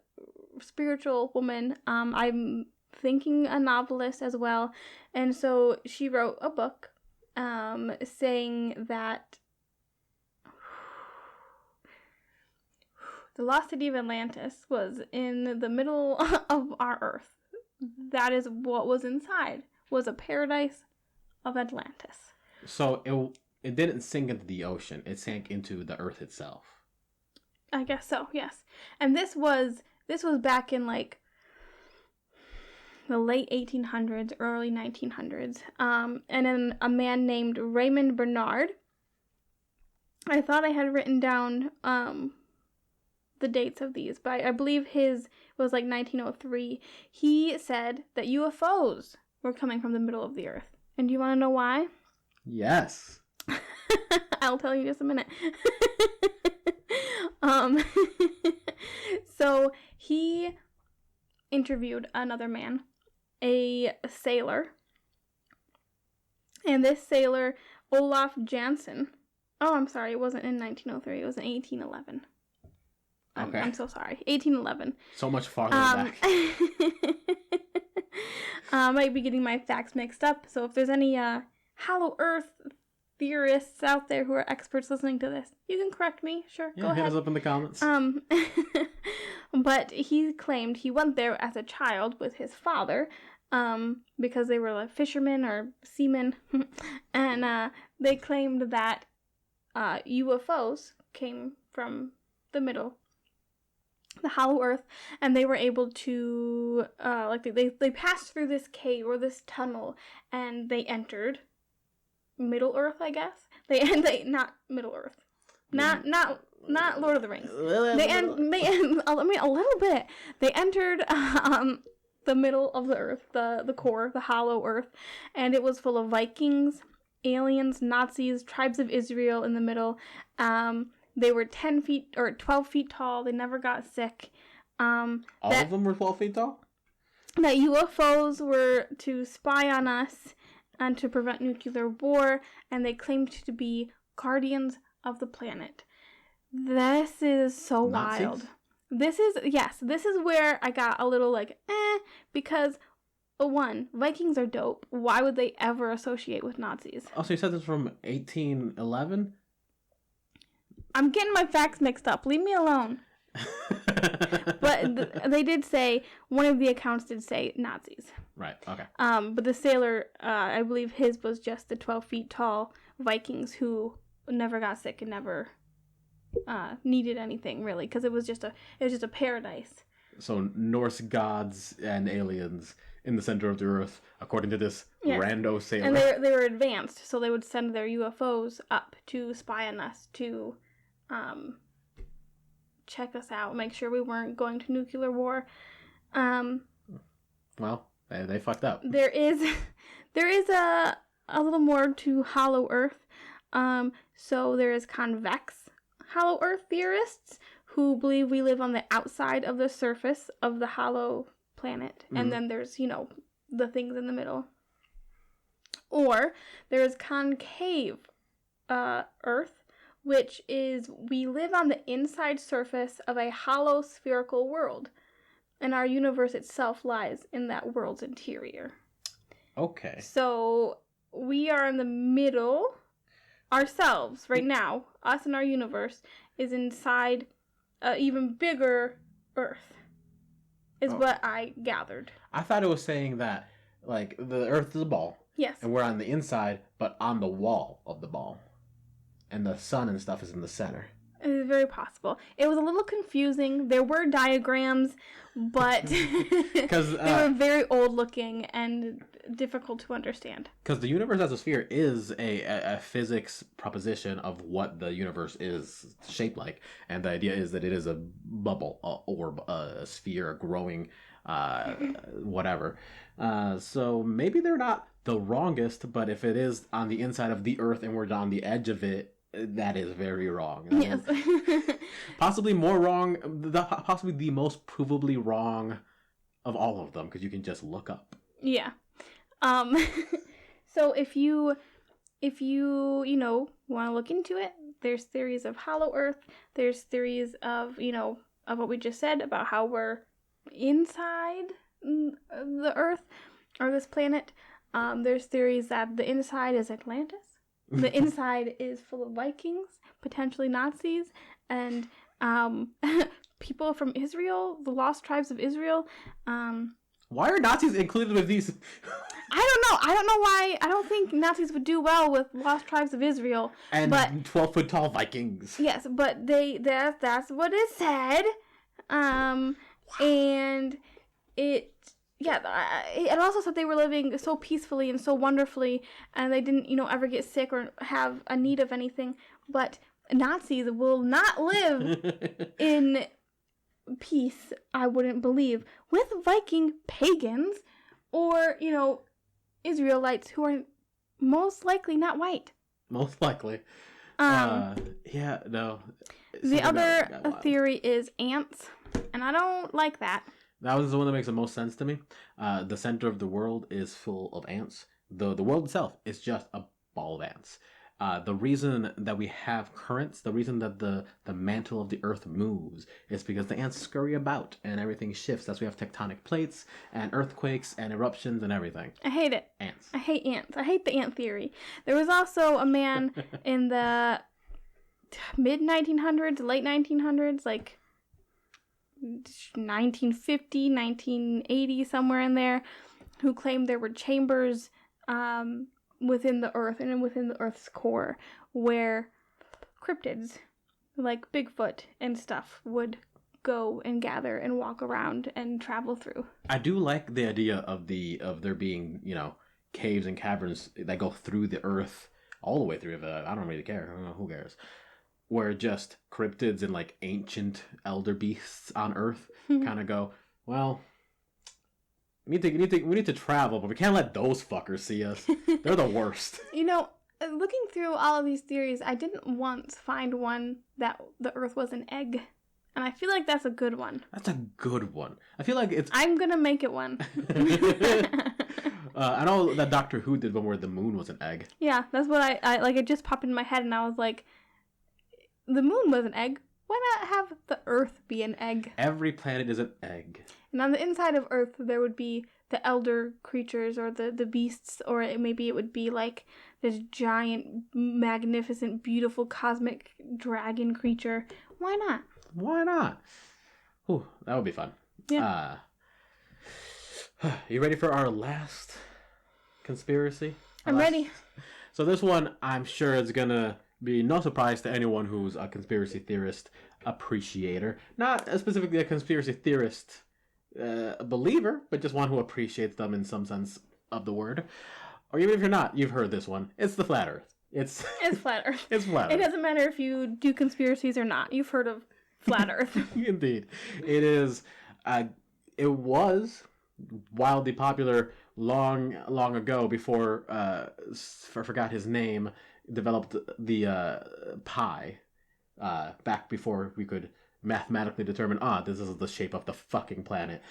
spiritual woman. I'm thinking a novelist as well, and so she wrote a book, saying that the lost city of Atlantis was in the middle of our Earth. That is what was inside, was a paradise of Atlantis. So it didn't sink into the ocean. It sank into the Earth itself. I guess so, yes. And this was back in like the late 1800s, early 1900s. And then a man named Raymond Bernard. I thought I had written down the dates of these, but I believe his was like 1903. He said that UFOs were coming from the middle of the earth. And do you want to know why? Yes. I'll tell you in just a minute. So he interviewed another man, a sailor. And this sailor, Olaf Jansen. Oh, I'm sorry, it wasn't in 1903, it was in 1811. Okay. I'm so sorry. 1811. So much farther back. I might be getting my facts mixed up. So if there's any hollow earth theorists out there who are experts listening to this, you can correct me. Sure, go ahead. Hit us up in the comments. But he claimed he went there as a child with his father, because they were like fishermen or seamen, and they claimed that UFOs came from the middle, the hollow earth, and they were able to they passed through this cave or this tunnel, and they entered Middle Earth, I guess. They not Middle Earth, not Lord of the Rings. They a little bit. They entered the middle of the earth, the core, the hollow earth, and it was full of Vikings, aliens, Nazis, tribes of Israel in the middle. They were 10 feet or 12 feet tall. They never got sick. All of them were 12 feet tall? That UFOs were to spy on us and to prevent nuclear war, and they claimed to be guardians of the planet. This is so Nazis? wild. This is where I got a little because, one, Vikings are dope. Why would they ever associate with Nazis? Oh, so you said this from 1811? I'm getting my facts mixed up. Leave me alone. But they did say, one of the accounts did say Nazis. Right, okay. But the sailor, I believe his was just the 12 feet tall Vikings who never got sick and never needed anything, really, because it was just a paradise. So Norse gods and aliens in the center of the earth, according to this rando sailor. And they were advanced, so they would send their UFOs up to spy on us, to check us out, make sure we weren't going to nuclear war. Well, they fucked up. There is a little more to Hollow Earth. So there is convex Hollow Earth theorists who believe we live on the outside of the surface of the hollow planet, and then there's the things in the middle. Or there is concave Earth, which is we live on the inside surface of a hollow spherical world, and our universe itself lies in that world's interior. Okay. So we are in the middle. Ourselves, right now, us and our universe, is inside an even bigger Earth, is what I gathered. I thought it was saying that, like, the Earth is a ball. Yes. And we're on the inside, but on the wall of the ball. And the sun and stuff is in the center. It is very possible. It was a little confusing. There were diagrams, but they were very old looking and difficult to understand. Because the universe as a sphere is a physics proposition of what the universe is shaped like. And the idea is that it is a bubble, a orb, a sphere, a growing whatever. So maybe they're not the wrongest, but if it is on the inside of the Earth and we're on the edge of it, that is very wrong. Yes. Possibly more wrong, possibly the most provably wrong of all of them, because you can just look up. Yeah. So if you want to look into it, there's theories of hollow Earth. There's theories of of what we just said about how we're inside the Earth or this planet. There's theories that the inside is Atlantis. The inside is full of Vikings, potentially Nazis, and people from Israel, the lost tribes of Israel. Why are Nazis included with these? I don't know why. I don't think Nazis would do well with lost tribes of Israel. And but 12-foot tall Vikings. Yes, but that's what it said. And it also said they were living so peacefully and so wonderfully, and they didn't, ever get sick or have a need of anything. But Nazis will not live in peace, I wouldn't believe, with Viking pagans or, Israelites who are most likely not white. Most likely. No. The other theory is ants, and I don't like that. That was the one that makes the most sense to me. The center of the world is full of ants. The world itself is just a ball of ants. The reason that we have currents, the reason that the mantle of the earth moves is because the ants scurry about and everything shifts. That's why we have tectonic plates and earthquakes and eruptions and everything. I hate it. Ants. I hate ants. I hate the ant theory. There was also a man in the mid-1900s, late 1900s, like 1950, 1980, somewhere in there, who claimed there were chambers within the earth and within the earth's core where cryptids like Bigfoot and stuff would go and gather and walk around and travel through. I do like the idea of there being, caves and caverns that go through the earth all the way through. I don't really care. I don't know, who cares? Where just cryptids and like ancient elder beasts on earth kind of go, well, we need to travel, but we can't let those fuckers see us. They're the worst. looking through all of these theories, I didn't once find one that the Earth was an egg. And I feel like that's a good one. That's a good one. I feel like it's... I'm going to make it one. I know that Doctor Who did one where the moon was an egg. Yeah, that's what I like. It just popped in my head and I was like, the moon was an egg. Why not have the Earth be an egg? Every planet is an egg. And on the inside of Earth, there would be the elder creatures or the beasts, or maybe it would be like this giant, magnificent, beautiful cosmic dragon creature. Why not? Why not? Ooh, that would be fun. Yeah. You ready for our last conspiracy? I'm ready. So this one, I'm sure is going to be no surprise to anyone who's a conspiracy theorist appreciator. Not specifically a conspiracy theorist believer, but just one who appreciates them in some sense of the word. Or even if you're not, you've heard this one. It's the flat Earth. It's flat Earth. It's flat Earth. It doesn't matter if you do conspiracies or not. You've heard of flat Earth. Indeed. It is. It was wildly popular long ago before I forgot his name developed the pi back before we could mathematically determine this is the shape of the fucking planet.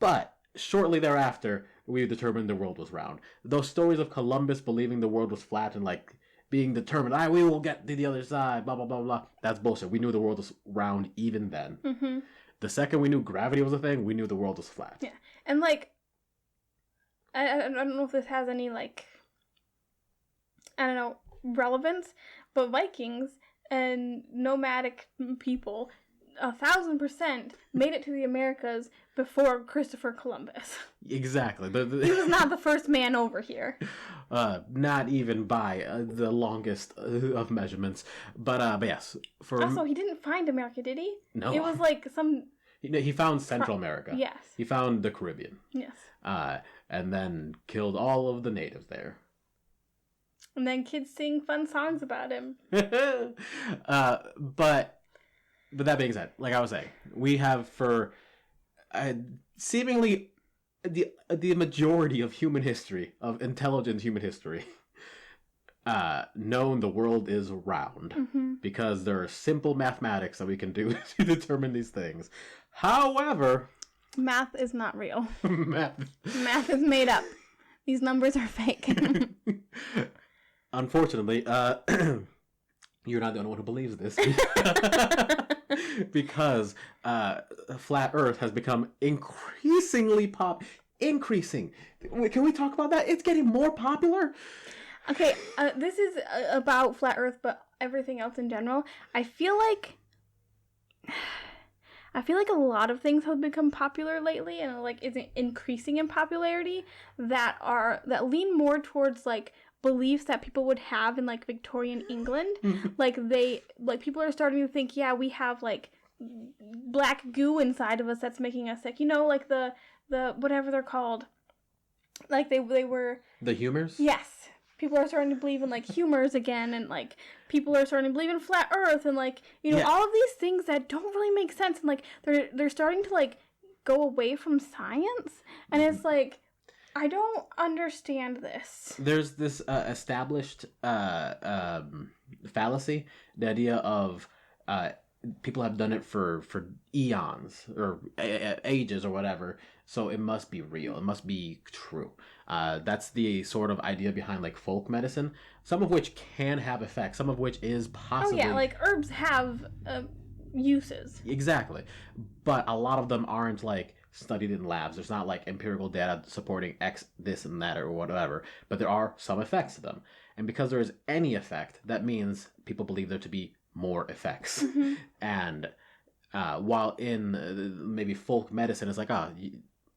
But shortly thereafter we determined the world was round. Those stories of Columbus believing the world was flat and like being determined, we will get to the other side, blah blah blah blah, that's bullshit. We knew the world was round even then. Mm-hmm. The second we knew gravity was a thing, we knew the world was flat. Yeah. And like I don't know if this has any like relevance, but Vikings and nomadic people 1,000% made it to the Americas before Christopher Columbus. Exactly. He was not the first man over here. Not even by the longest of measurements. But yes. Also, he didn't find America, did he? No. It was like some... He found Central America. Yes. He found the Caribbean. Yes. And then killed all of the natives there. And then kids sing fun songs about him. But that being said, like I was saying, we have for seemingly the majority of human history, of intelligent human history, known the world is round. Mm-hmm. Because there are simple mathematics that we can do to determine these things. However... Math is not real. Math is made up. These numbers are fake. Unfortunately, you're not the only one who believes this. Because flat Earth has become increasingly increasing. Can we talk about that? It's getting more popular. Okay, this is about flat Earth, but everything else in general. I feel like a lot of things have become popular lately, and like is increasing in popularity that lean more towards like beliefs that people would have in like Victorian England. Like people are starting to think, yeah, we have like black goo inside of us that's making us sick. You know, like the whatever they're called. Like they were the humors? Yes. People are starting to believe in like humors again, and like people are starting to believe in flat Earth, and like all of these things that don't really make sense, and like they're starting to like go away from science, and it's like I don't understand this. There's this established fallacy, the idea of people have done it for eons or ages or whatever, so it must be real, it must be true. That's the sort of idea behind like folk medicine, some of which can have effects, some of which is possibly... Oh yeah, like herbs have uses. Exactly. But a lot of them aren't like studied in labs. There's not like empirical data supporting X, this and that or whatever, but there are some effects to them. And because there is any effect, that means people believe there to be more effects. Mm-hmm. And while in maybe folk medicine, it's like,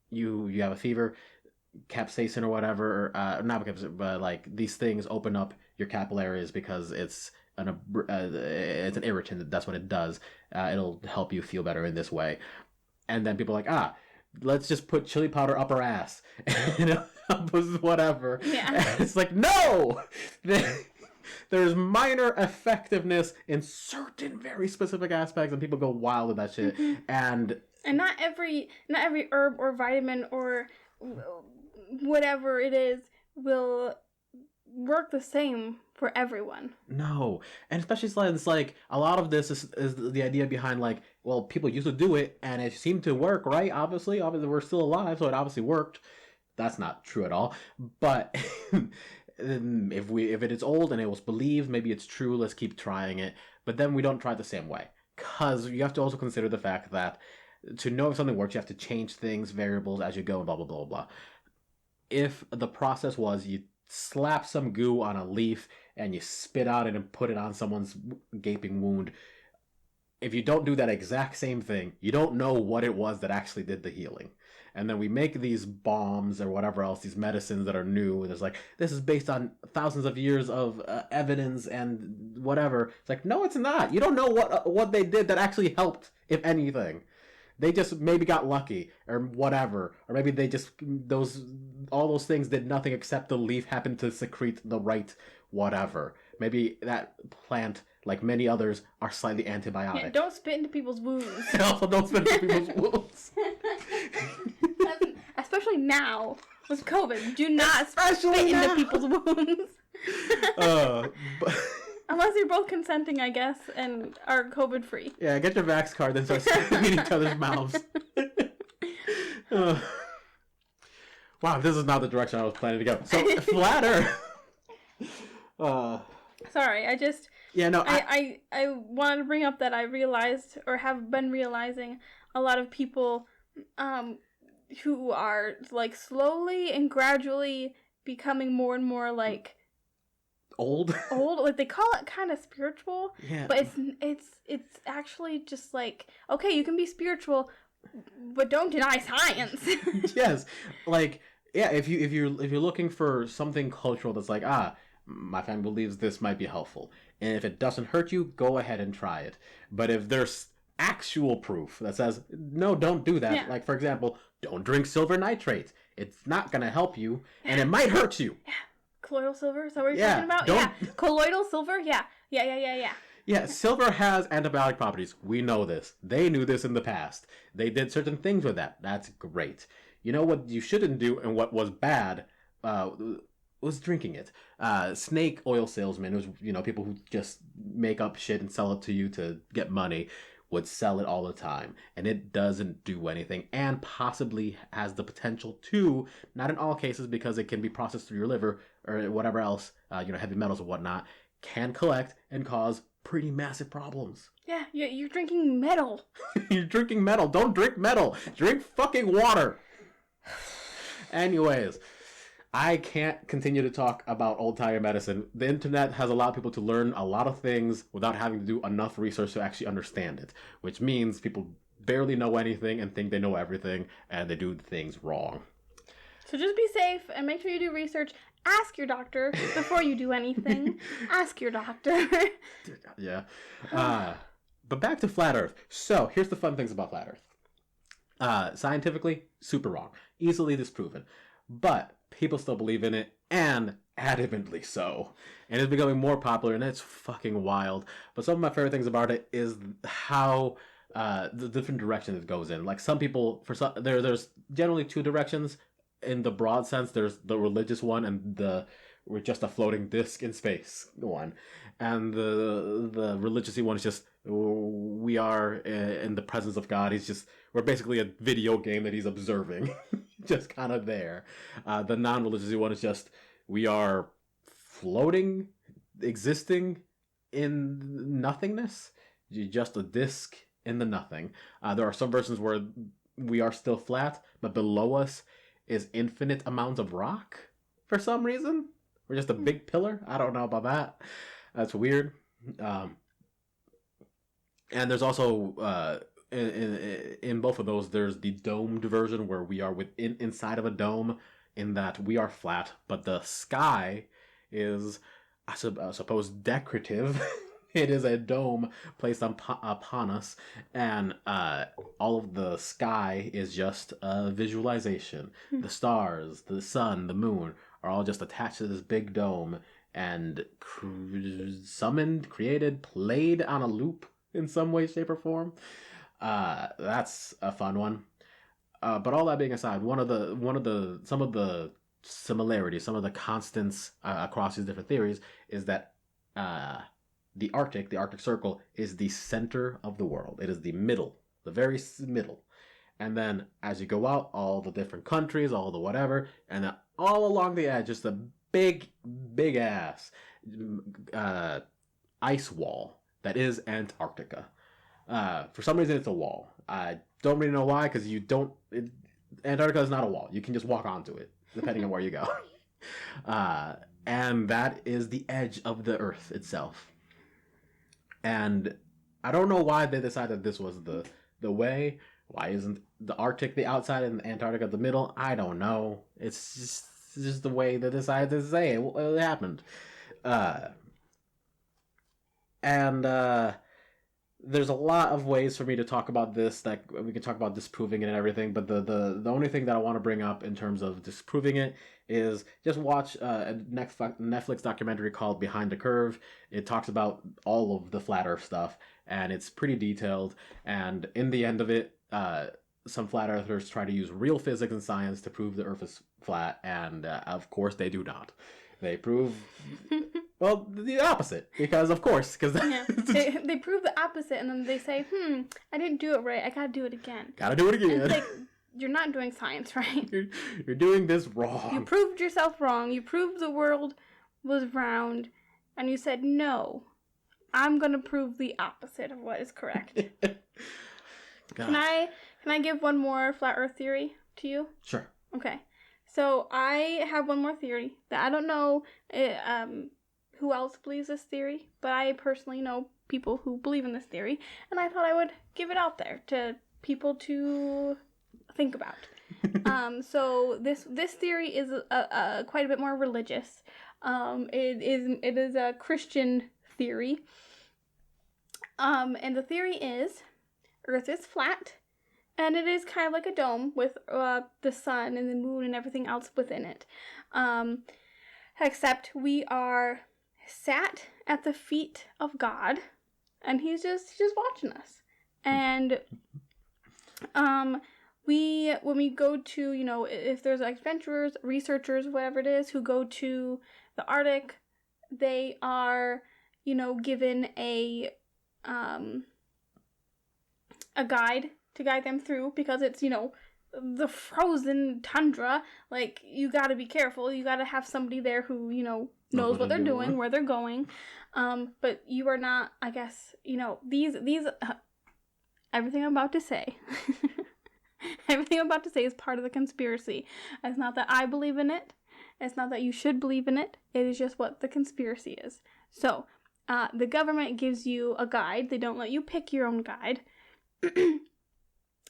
you have a fever, capsaicin or whatever, not capsaicin, but like these things open up your capillaries because it's an irritant. That's what it does. It'll help you feel better in this way. And then people are like, let's just put chili powder up our ass and it'll help us whatever. Yeah. And it's like, no! There's minor effectiveness in certain very specific aspects, and people go wild with that shit. Mm-hmm. And not every herb or vitamin or whatever it is will work the same for everyone. No, and especially since like a lot of this is the idea behind like, well, people used to do it and it seemed to work, right? Obviously we're still alive, so it obviously worked. That's not true at all. But if it is old and it was believed, maybe it's true. Let's keep trying it. But then we don't try it the same way, because you have to also consider the fact that to know if something works, you have to change things, variables as you go, and blah blah blah blah. If the process was you slap some goo on a leaf and you spit out it and put it on someone's gaping wound, if you don't do that exact same thing, you don't know what it was that actually did the healing. And then we make these bombs or whatever else, these medicines that are new. And it's like, this is based on thousands of years of evidence and whatever. It's like, no, it's not. You don't know what they did that actually helped, if anything. They just maybe got lucky or whatever. Or maybe they just, all those things did nothing except the leaf happened to secrete the right whatever. Maybe that plant, like many others, are slightly antibiotic. Yeah, don't spit into people's wounds. Also, don't spit into people's wounds. Especially now with COVID, do not spit into people's wounds. But... Unless you're both consenting, I guess, and are COVID free. Yeah, get your vax card, then start spitting in each other's mouths. Wow, this is not the direction I was planning to go. So, flat Earth. Sorry, Yeah, no, I wanted to bring up that I realized, or have been realizing, a lot of people who are like slowly and gradually becoming more and more like old, like they call it kind of spiritual, yeah, but it's actually just like, okay, you can be spiritual, but don't deny science. Yes, like, yeah, if you're looking for something cultural that's like, my family believes this might be helpful, and if it doesn't hurt you, go ahead and try it. But if there's actual proof that says, no, don't do that, like, for example, don't drink silver nitrate. It's not going to help you, and it might hurt you. Yeah. Colloidal silver, is that what you're talking about? Yeah. Colloidal silver? Yeah. Yeah, silver has antibiotic properties. We know this. They knew this in the past. They did certain things with that. That's great. You know what you shouldn't do and what was bad was drinking it. Snake oil salesmen, it was, people who just make up shit and sell it to you to get money, would sell it all the time, and it doesn't do anything, and possibly has the potential to, not in all cases because it can be processed through your liver or whatever else, heavy metals and whatnot, can collect and cause pretty massive problems. Yeah, you're drinking metal. You're drinking metal. Don't drink metal. Drink fucking water. Anyways, I can't continue to talk about old-time medicine. The internet has allowed people to learn a lot of things without having to do enough research to actually understand it, which means people barely know anything and think they know everything, and they do things wrong. So just be safe and make sure you do research. Ask your doctor before you do anything. Ask your doctor. Yeah. But back to flat Earth. So here's the fun things about flat Earth. Scientifically, super wrong. Easily disproven. But people still believe in it, and adamantly so. And it's becoming more popular, and it's fucking wild. But some of my favorite things about it is how the different directions it goes in. Like some people, there's generally two directions. In the broad sense, there's the religious one and we're just a floating disc in space one. And the religious one is just, we are in the presence of God. We're basically a video game that he's observing. Just kind of there. The non-religious one is just, we are floating, existing in nothingness. You're just a disc in the nothing. There are some versions where we are still flat, but below us is infinite amounts of rock for some reason. We're just a big pillar. I don't know about that. That's weird. And there's also in both of those, there's the domed version where we are inside of a dome, in that we are flat, but the sky is, I suppose, decorative. It is a dome placed upon us, and all of the sky is just a visualization. The stars, the sun, the moon are all just attached to this big dome and summoned, created, played on a loop in some way, shape, or form. That's a fun one. But all that being aside, some of the similarities, some of the constants across these different theories is that the Arctic Circle, is the center of the world. It is the middle, the very middle. And then as you go out, all the different countries, all the whatever, and then all along the edge, just a big, big ass ice wall that is Antarctica. For some reason, it's a wall. I don't really know why, because Antarctica is not a wall. You can just walk onto it, depending on where you go. And that is the edge of the Earth itself. And I don't know why they decided this was the way. Why isn't the Arctic the outside and Antarctica the middle? I don't know. It's just the way they decided to say it. It happened. There's a lot of ways for me to talk about this. Like, we can talk about disproving it and everything, but the only thing that I want to bring up in terms of disproving it is just watch a Netflix documentary called Behind the Curve. It talks about all of the flat Earth stuff, and it's pretty detailed. And in the end of it, some flat earthers try to use real physics and science to prove the Earth is flat, and of course they do not. They prove, well, the opposite, because of course, yeah. they prove the opposite, and then they say, I didn't do it right, I gotta do it again. Gotta do it again. And it's like, you're not doing science right. You're doing this wrong. You proved yourself wrong. You proved the world was round, and you said, no, I'm gonna prove the opposite of what is correct. Can I give one more flat Earth theory to you? Sure. Okay. So I have one more theory that I don't know who else believes this theory, but I personally know people who believe in this theory, and I thought I would give it out there to people to think about. So this theory is quite a bit more religious. It is a Christian theory. And the theory is Earth is flat, and it is kind of like a dome with the sun and the moon and everything else within it. Except we are sat at the feet of God, and he's just watching us. And when we go to, if there's adventurers, researchers, whatever it is, who go to the Arctic, they are, given a guide to guide them through, because it's, the frozen tundra. Like, you gotta be careful. You gotta have somebody there who, knows what they're doing, where they're going. But you are not, I guess, these everything I'm about to say, everything I'm about to say is part of the conspiracy. It's not that I believe in it. It's not that you should believe in it. It is just what the conspiracy is. So, the government gives you a guide. They don't let you pick your own guide.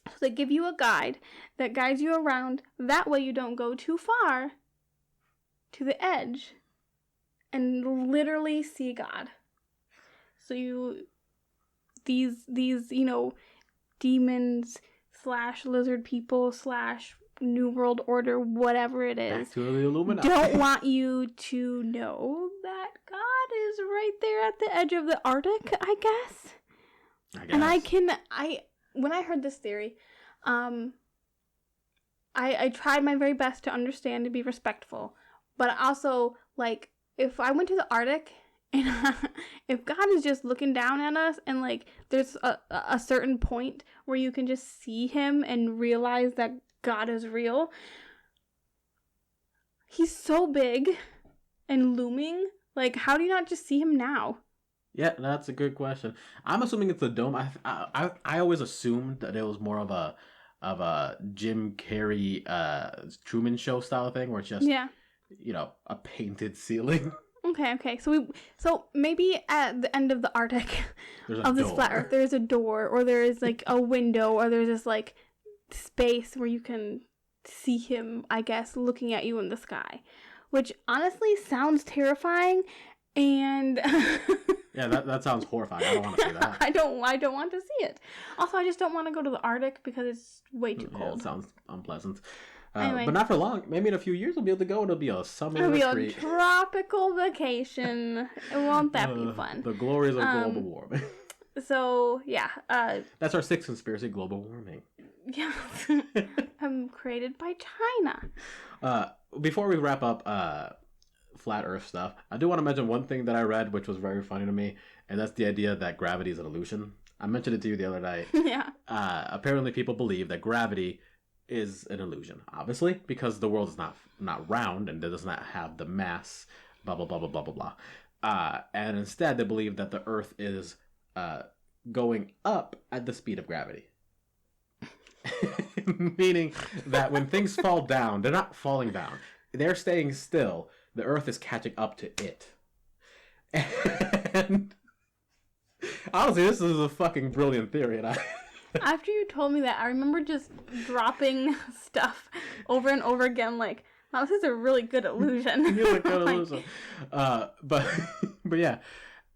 So they give you a guide that guides you around. That way you don't go too far to the edge and literally see God. So these demons / lizard people / New World Order, whatever it is, back to the Illuminati, don't want you to know that God is right there at the edge of the Arctic, I guess. And when I heard this theory, I tried my very best to understand and be respectful, but also, like, if I went to the Arctic and if God is just looking down at us, and like there's a certain point where you can just see him and realize that God is real, he's so big and looming. Like, how do you not just see him now? Yeah, that's a good question. I'm assuming it's a dome. I always assumed that it was more of a Jim Carrey Truman Show style thing, where it's just a painted ceiling. Okay. So maybe at the end of the Arctic of this flat Earth, there's a door, or there is like a window, or there's this like space where you can see him, I guess, looking at you in the sky, which honestly sounds terrifying. And yeah, that sounds horrifying. I don't want to see that. I don't want to see it. Also, I just don't want to go to the Arctic because it's way too cold. It sounds unpleasant. Anyway. But not for long. Maybe in a few years we'll be able to go. It'll be a summer retreat. It'll be a tropical vacation. Won't that be fun? The glories of global warming. So, yeah. That's our 6th conspiracy, global warming. Yes. Created by China. Before we wrap up flat Earth stuff, I do want to mention one thing that I read, which was very funny to me, and that's the idea that gravity is an illusion. I mentioned it to you the other night. Yeah. Apparently, people believe that gravity is an illusion, obviously, because the world is not round and it does not have the mass, blah blah blah blah blah blah blah. And instead, they believe that the Earth is going up at the speed of gravity. Meaning that when things fall down, they're not falling down. They're staying still. The Earth is catching up to it. And honestly, this is a fucking brilliant theory. And After you told me that, I remember just dropping stuff over and over again, like, wow, this is a really good illusion. Really good illusion. But yeah.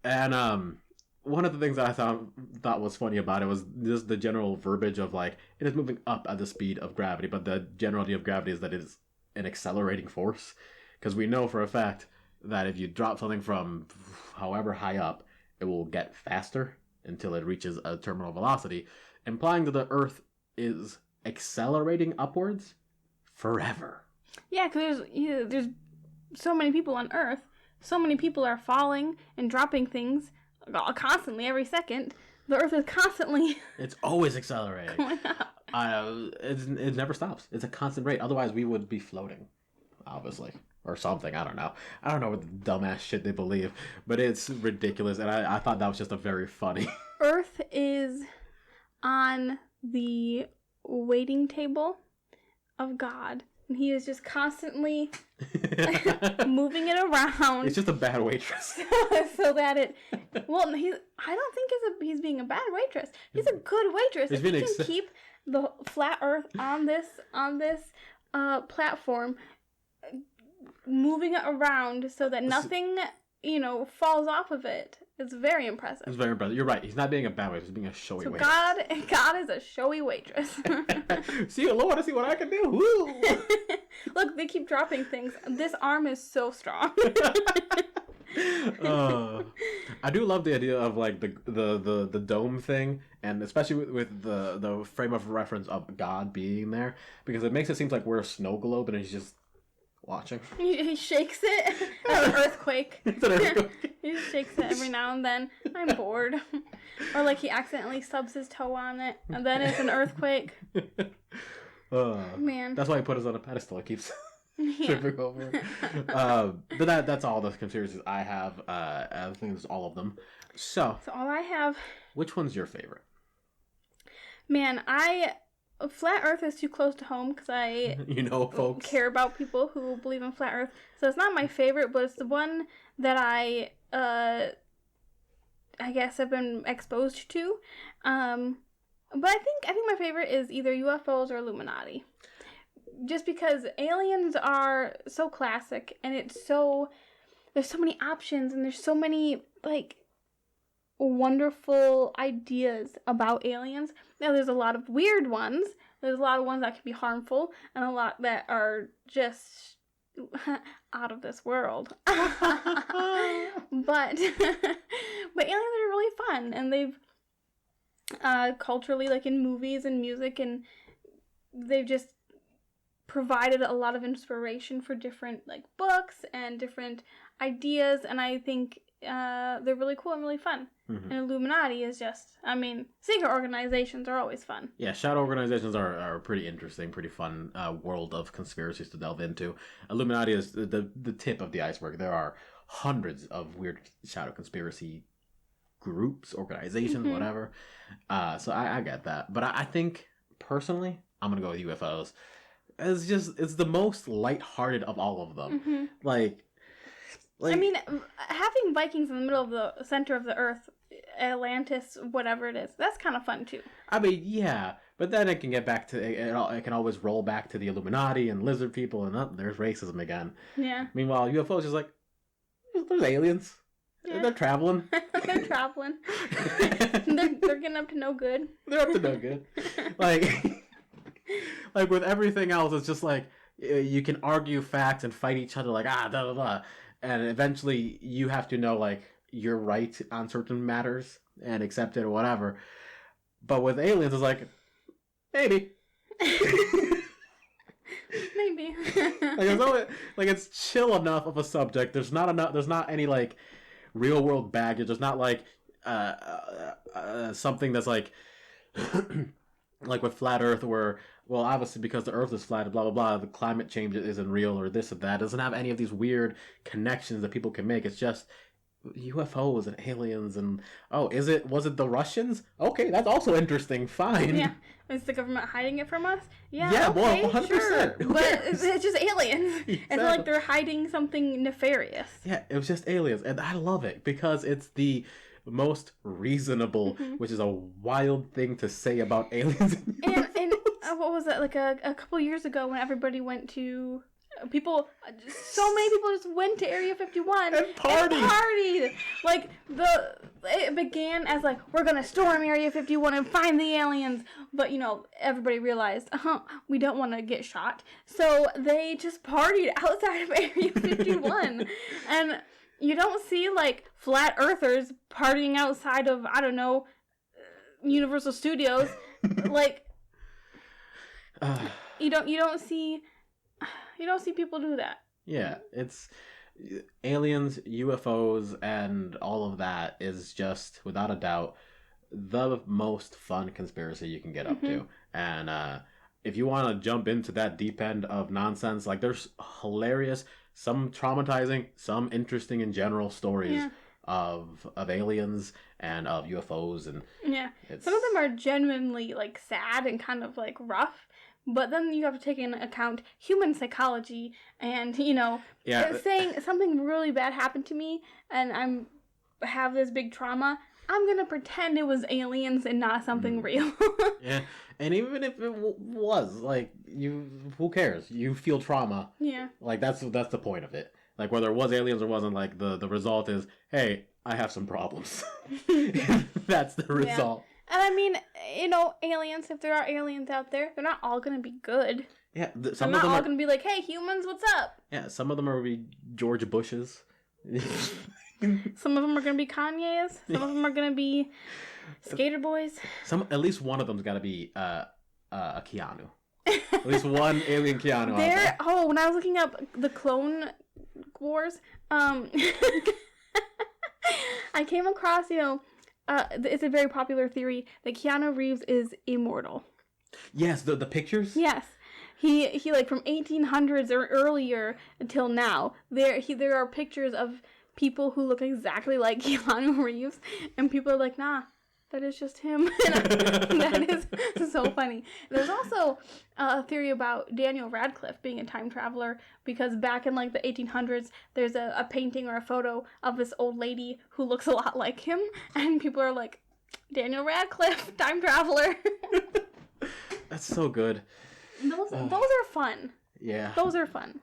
And one of the things that I thought was funny about it was just the general verbiage of like it is moving up at the speed of gravity, but the general idea of gravity is that it is an accelerating force. Because we know for a fact that if you drop something from however high up, it will get faster until it reaches a terminal velocity, implying that the Earth is accelerating upwards forever. Yeah, because there's so many people on Earth. So many people are falling and dropping things constantly every second. The Earth is constantly... It's always accelerating. going up. It never stops. It's a constant rate. Otherwise, we would be floating, obviously. Or something. I don't know. I don't know what the dumbass shit they believe. But it's ridiculous. And I thought that was just a very funny... Earth is on the waiting table of God. And he is just constantly moving it around. It's just a bad waitress. So that it... Well, I don't think he's being a bad waitress. He's a good waitress. If he can keep the flat Earth on this platform, moving it around so that nothing, falls off of it. It's very impressive. It's very impressive. You're right. He's not being a bad waitress. He's being a showy waitress. God is a showy waitress. See, Lord, I see what I can do. Woo! Look, they keep dropping things. This arm is so strong. I do love the idea of like the dome thing, and especially with the frame of reference of God being there, because it makes it seem like we're a snow globe and he's just watching. He shakes it. An earthquake. It's an earthquake. He just shakes it every now and then. I'm bored. Or like he accidentally stubs his toe on it, and then it's an earthquake. Man. That's why he put us on a pedestal. It keeps tripping over. But that's all the conspiracies I have. I think it's all of them. So all I have. Which one's your favorite? Man, Flat Earth is too close to home because I folks care about people who believe in flat Earth. So it's not my favorite, but it's the one that I guess I've been exposed to. But I think my favorite is either UFOs or Illuminati. Just because aliens are so classic and there's so many options and there's so many like wonderful ideas about aliens. Now there's a lot of weird ones. There's a lot of ones that can be harmful and a lot that are just out of this world. but aliens are really fun, and they've culturally, like in movies and music, and they've just provided a lot of inspiration for different like books and different ideas, and I think they're really cool and really fun. Mm-hmm. And Illuminati is just, secret organizations are always fun. Yeah, shadow organizations are pretty interesting, pretty fun world of conspiracies to delve into. Illuminati is the tip of the iceberg. There are hundreds of weird shadow conspiracy groups, organizations, mm-hmm. whatever. So I get that. But I think, personally, I'm going to go with UFOs. It's the most lighthearted of all of them. Mm-hmm. Like, having Vikings in the middle of the center of the earth, Atlantis, whatever it is, that's kind of fun too. Yeah, but then it can get back to it can always roll back to the Illuminati and lizard people, and there's racism again. Yeah. Meanwhile, UFOs is like, there's aliens. Yeah. They're traveling. They're traveling. they're getting up to no good. They're up to no good. Like with everything else, it's just like you can argue facts and fight each other like blah blah blah. And eventually you have to know, like, you're right on certain matters and accept it or whatever. But with aliens, it's like, maybe. Maybe. It's chill enough of a subject. There's not any like real world baggage. There's not like something that's like like with flat Earth, where well, obviously because the Earth is flat, blah blah blah, the climate change isn't real or this or that. It doesn't have any of these weird connections that people can make. It's just UFOs and aliens and was it the Russians? Okay, that's also interesting. Fine. Yeah. Is the government hiding it from us? Yeah. Yeah, okay, well, 100%. Sure. But it's just aliens. Exactly. It's not like they're hiding something nefarious. Yeah, it was just aliens, and I love it because it's the most reasonable, which is a wild thing to say about aliens. And what was that, like a couple years ago when everybody went to so many people just went to Area 51 and partied. Like it began as like, we're gonna storm Area 51 and find the aliens, but everybody realized we don't want to get shot, so they just partied outside of Area 51. And you don't see like flat earthers partying outside of, I don't know, Universal Studios. Like you don't see people do that. Yeah, it's aliens, UFOs, and all of that is just without a doubt the most fun conspiracy you can get up to. And if you want to jump into that deep end of nonsense, like there's hilarious, some traumatizing, some interesting in general stories of aliens and of UFOs, and some of them are genuinely like sad and kind of like rough. But then you have to take into account human psychology and, saying something really bad happened to me and I have this big trauma, I'm going to pretend it was aliens and not something real. Yeah, and even if it was, like, who cares? You feel trauma. Yeah. Like, that's the point of it. Like, whether it was aliens or wasn't, like, the result is, hey, I have some problems. That's the result. Yeah. And I mean, aliens, if there are aliens out there, they're not all going to be good. Yeah, some of them are all going to be like, hey, humans, what's up? Yeah, some of them are going to be George Bushes. Some of them are going to be Kanye's. Some of them are going to be Skater Boys. At least one of them's got to be a Keanu. At least one alien Keanu. When I was looking up the Clone Wars, I came across, it's a very popular theory that Keanu Reeves is immortal. Yes, the pictures? Yes. He like from 1800s or earlier until now, there are pictures of people who look exactly like Keanu Reeves, and people are like, nah, that is just him. That is so funny. There's also a theory about Daniel Radcliffe being a time traveler, because back in like the 1800s, there's a painting or a photo of this old lady who looks a lot like him, and people are like, Daniel Radcliffe, time traveler. That's so good. Those are fun. Yeah. Those are fun.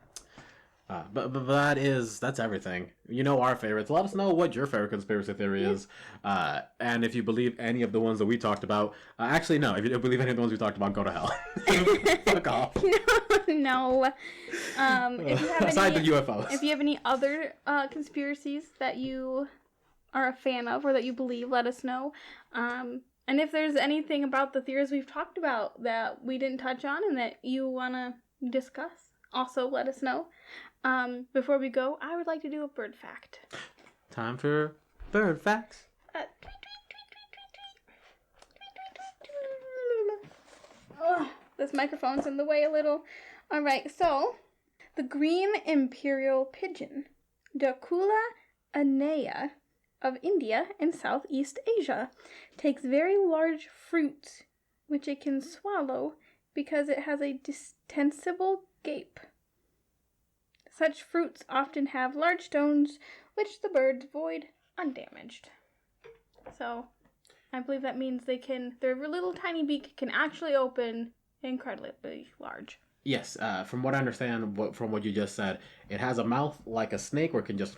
But that's everything. Our favorites. Let us know what your favorite conspiracy theory is. And if you believe any of the ones that we talked about. Actually, no. If you don't believe any of the ones we talked about, go to hell. Fuck off. No. If you have aside the UFOs. If you have any other conspiracies that you are a fan of or that you believe, let us know. And if there's anything about the theories we've talked about that we didn't touch on and that you want to discuss, also let us know. Before we go, I would like to do a bird fact. Time for bird facts. Oh, this microphone's in the way a little. All right, so the green imperial pigeon, Dracula anea, of India and Southeast Asia, takes very large fruits, which it can swallow because it has a distensible gape. Such fruits often have large stones, which the birds avoid undamaged. So, I believe that means their little tiny beak can actually open incredibly large. Yes, from what I understand, from what you just said, it has a mouth like a snake where it can just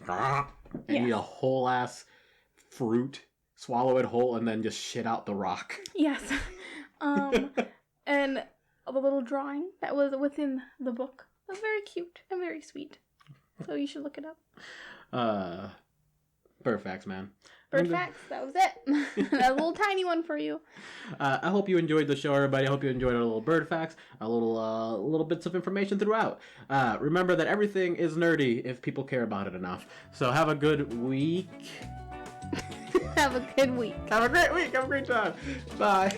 eat a whole ass fruit, swallow it whole, and then just shit out the rock. Yes. And the little drawing that was within the book was very cute and very sweet. So you should look it up. Bird facts, man. Bird facts. That was it. A little tiny one for you. I hope you enjoyed the show, everybody. I hope you enjoyed our little bird facts, our little bits of information throughout. Remember that everything is nerdy if people care about it enough. So have a good week. Have a good week. Have a great week. Have a great time. Bye.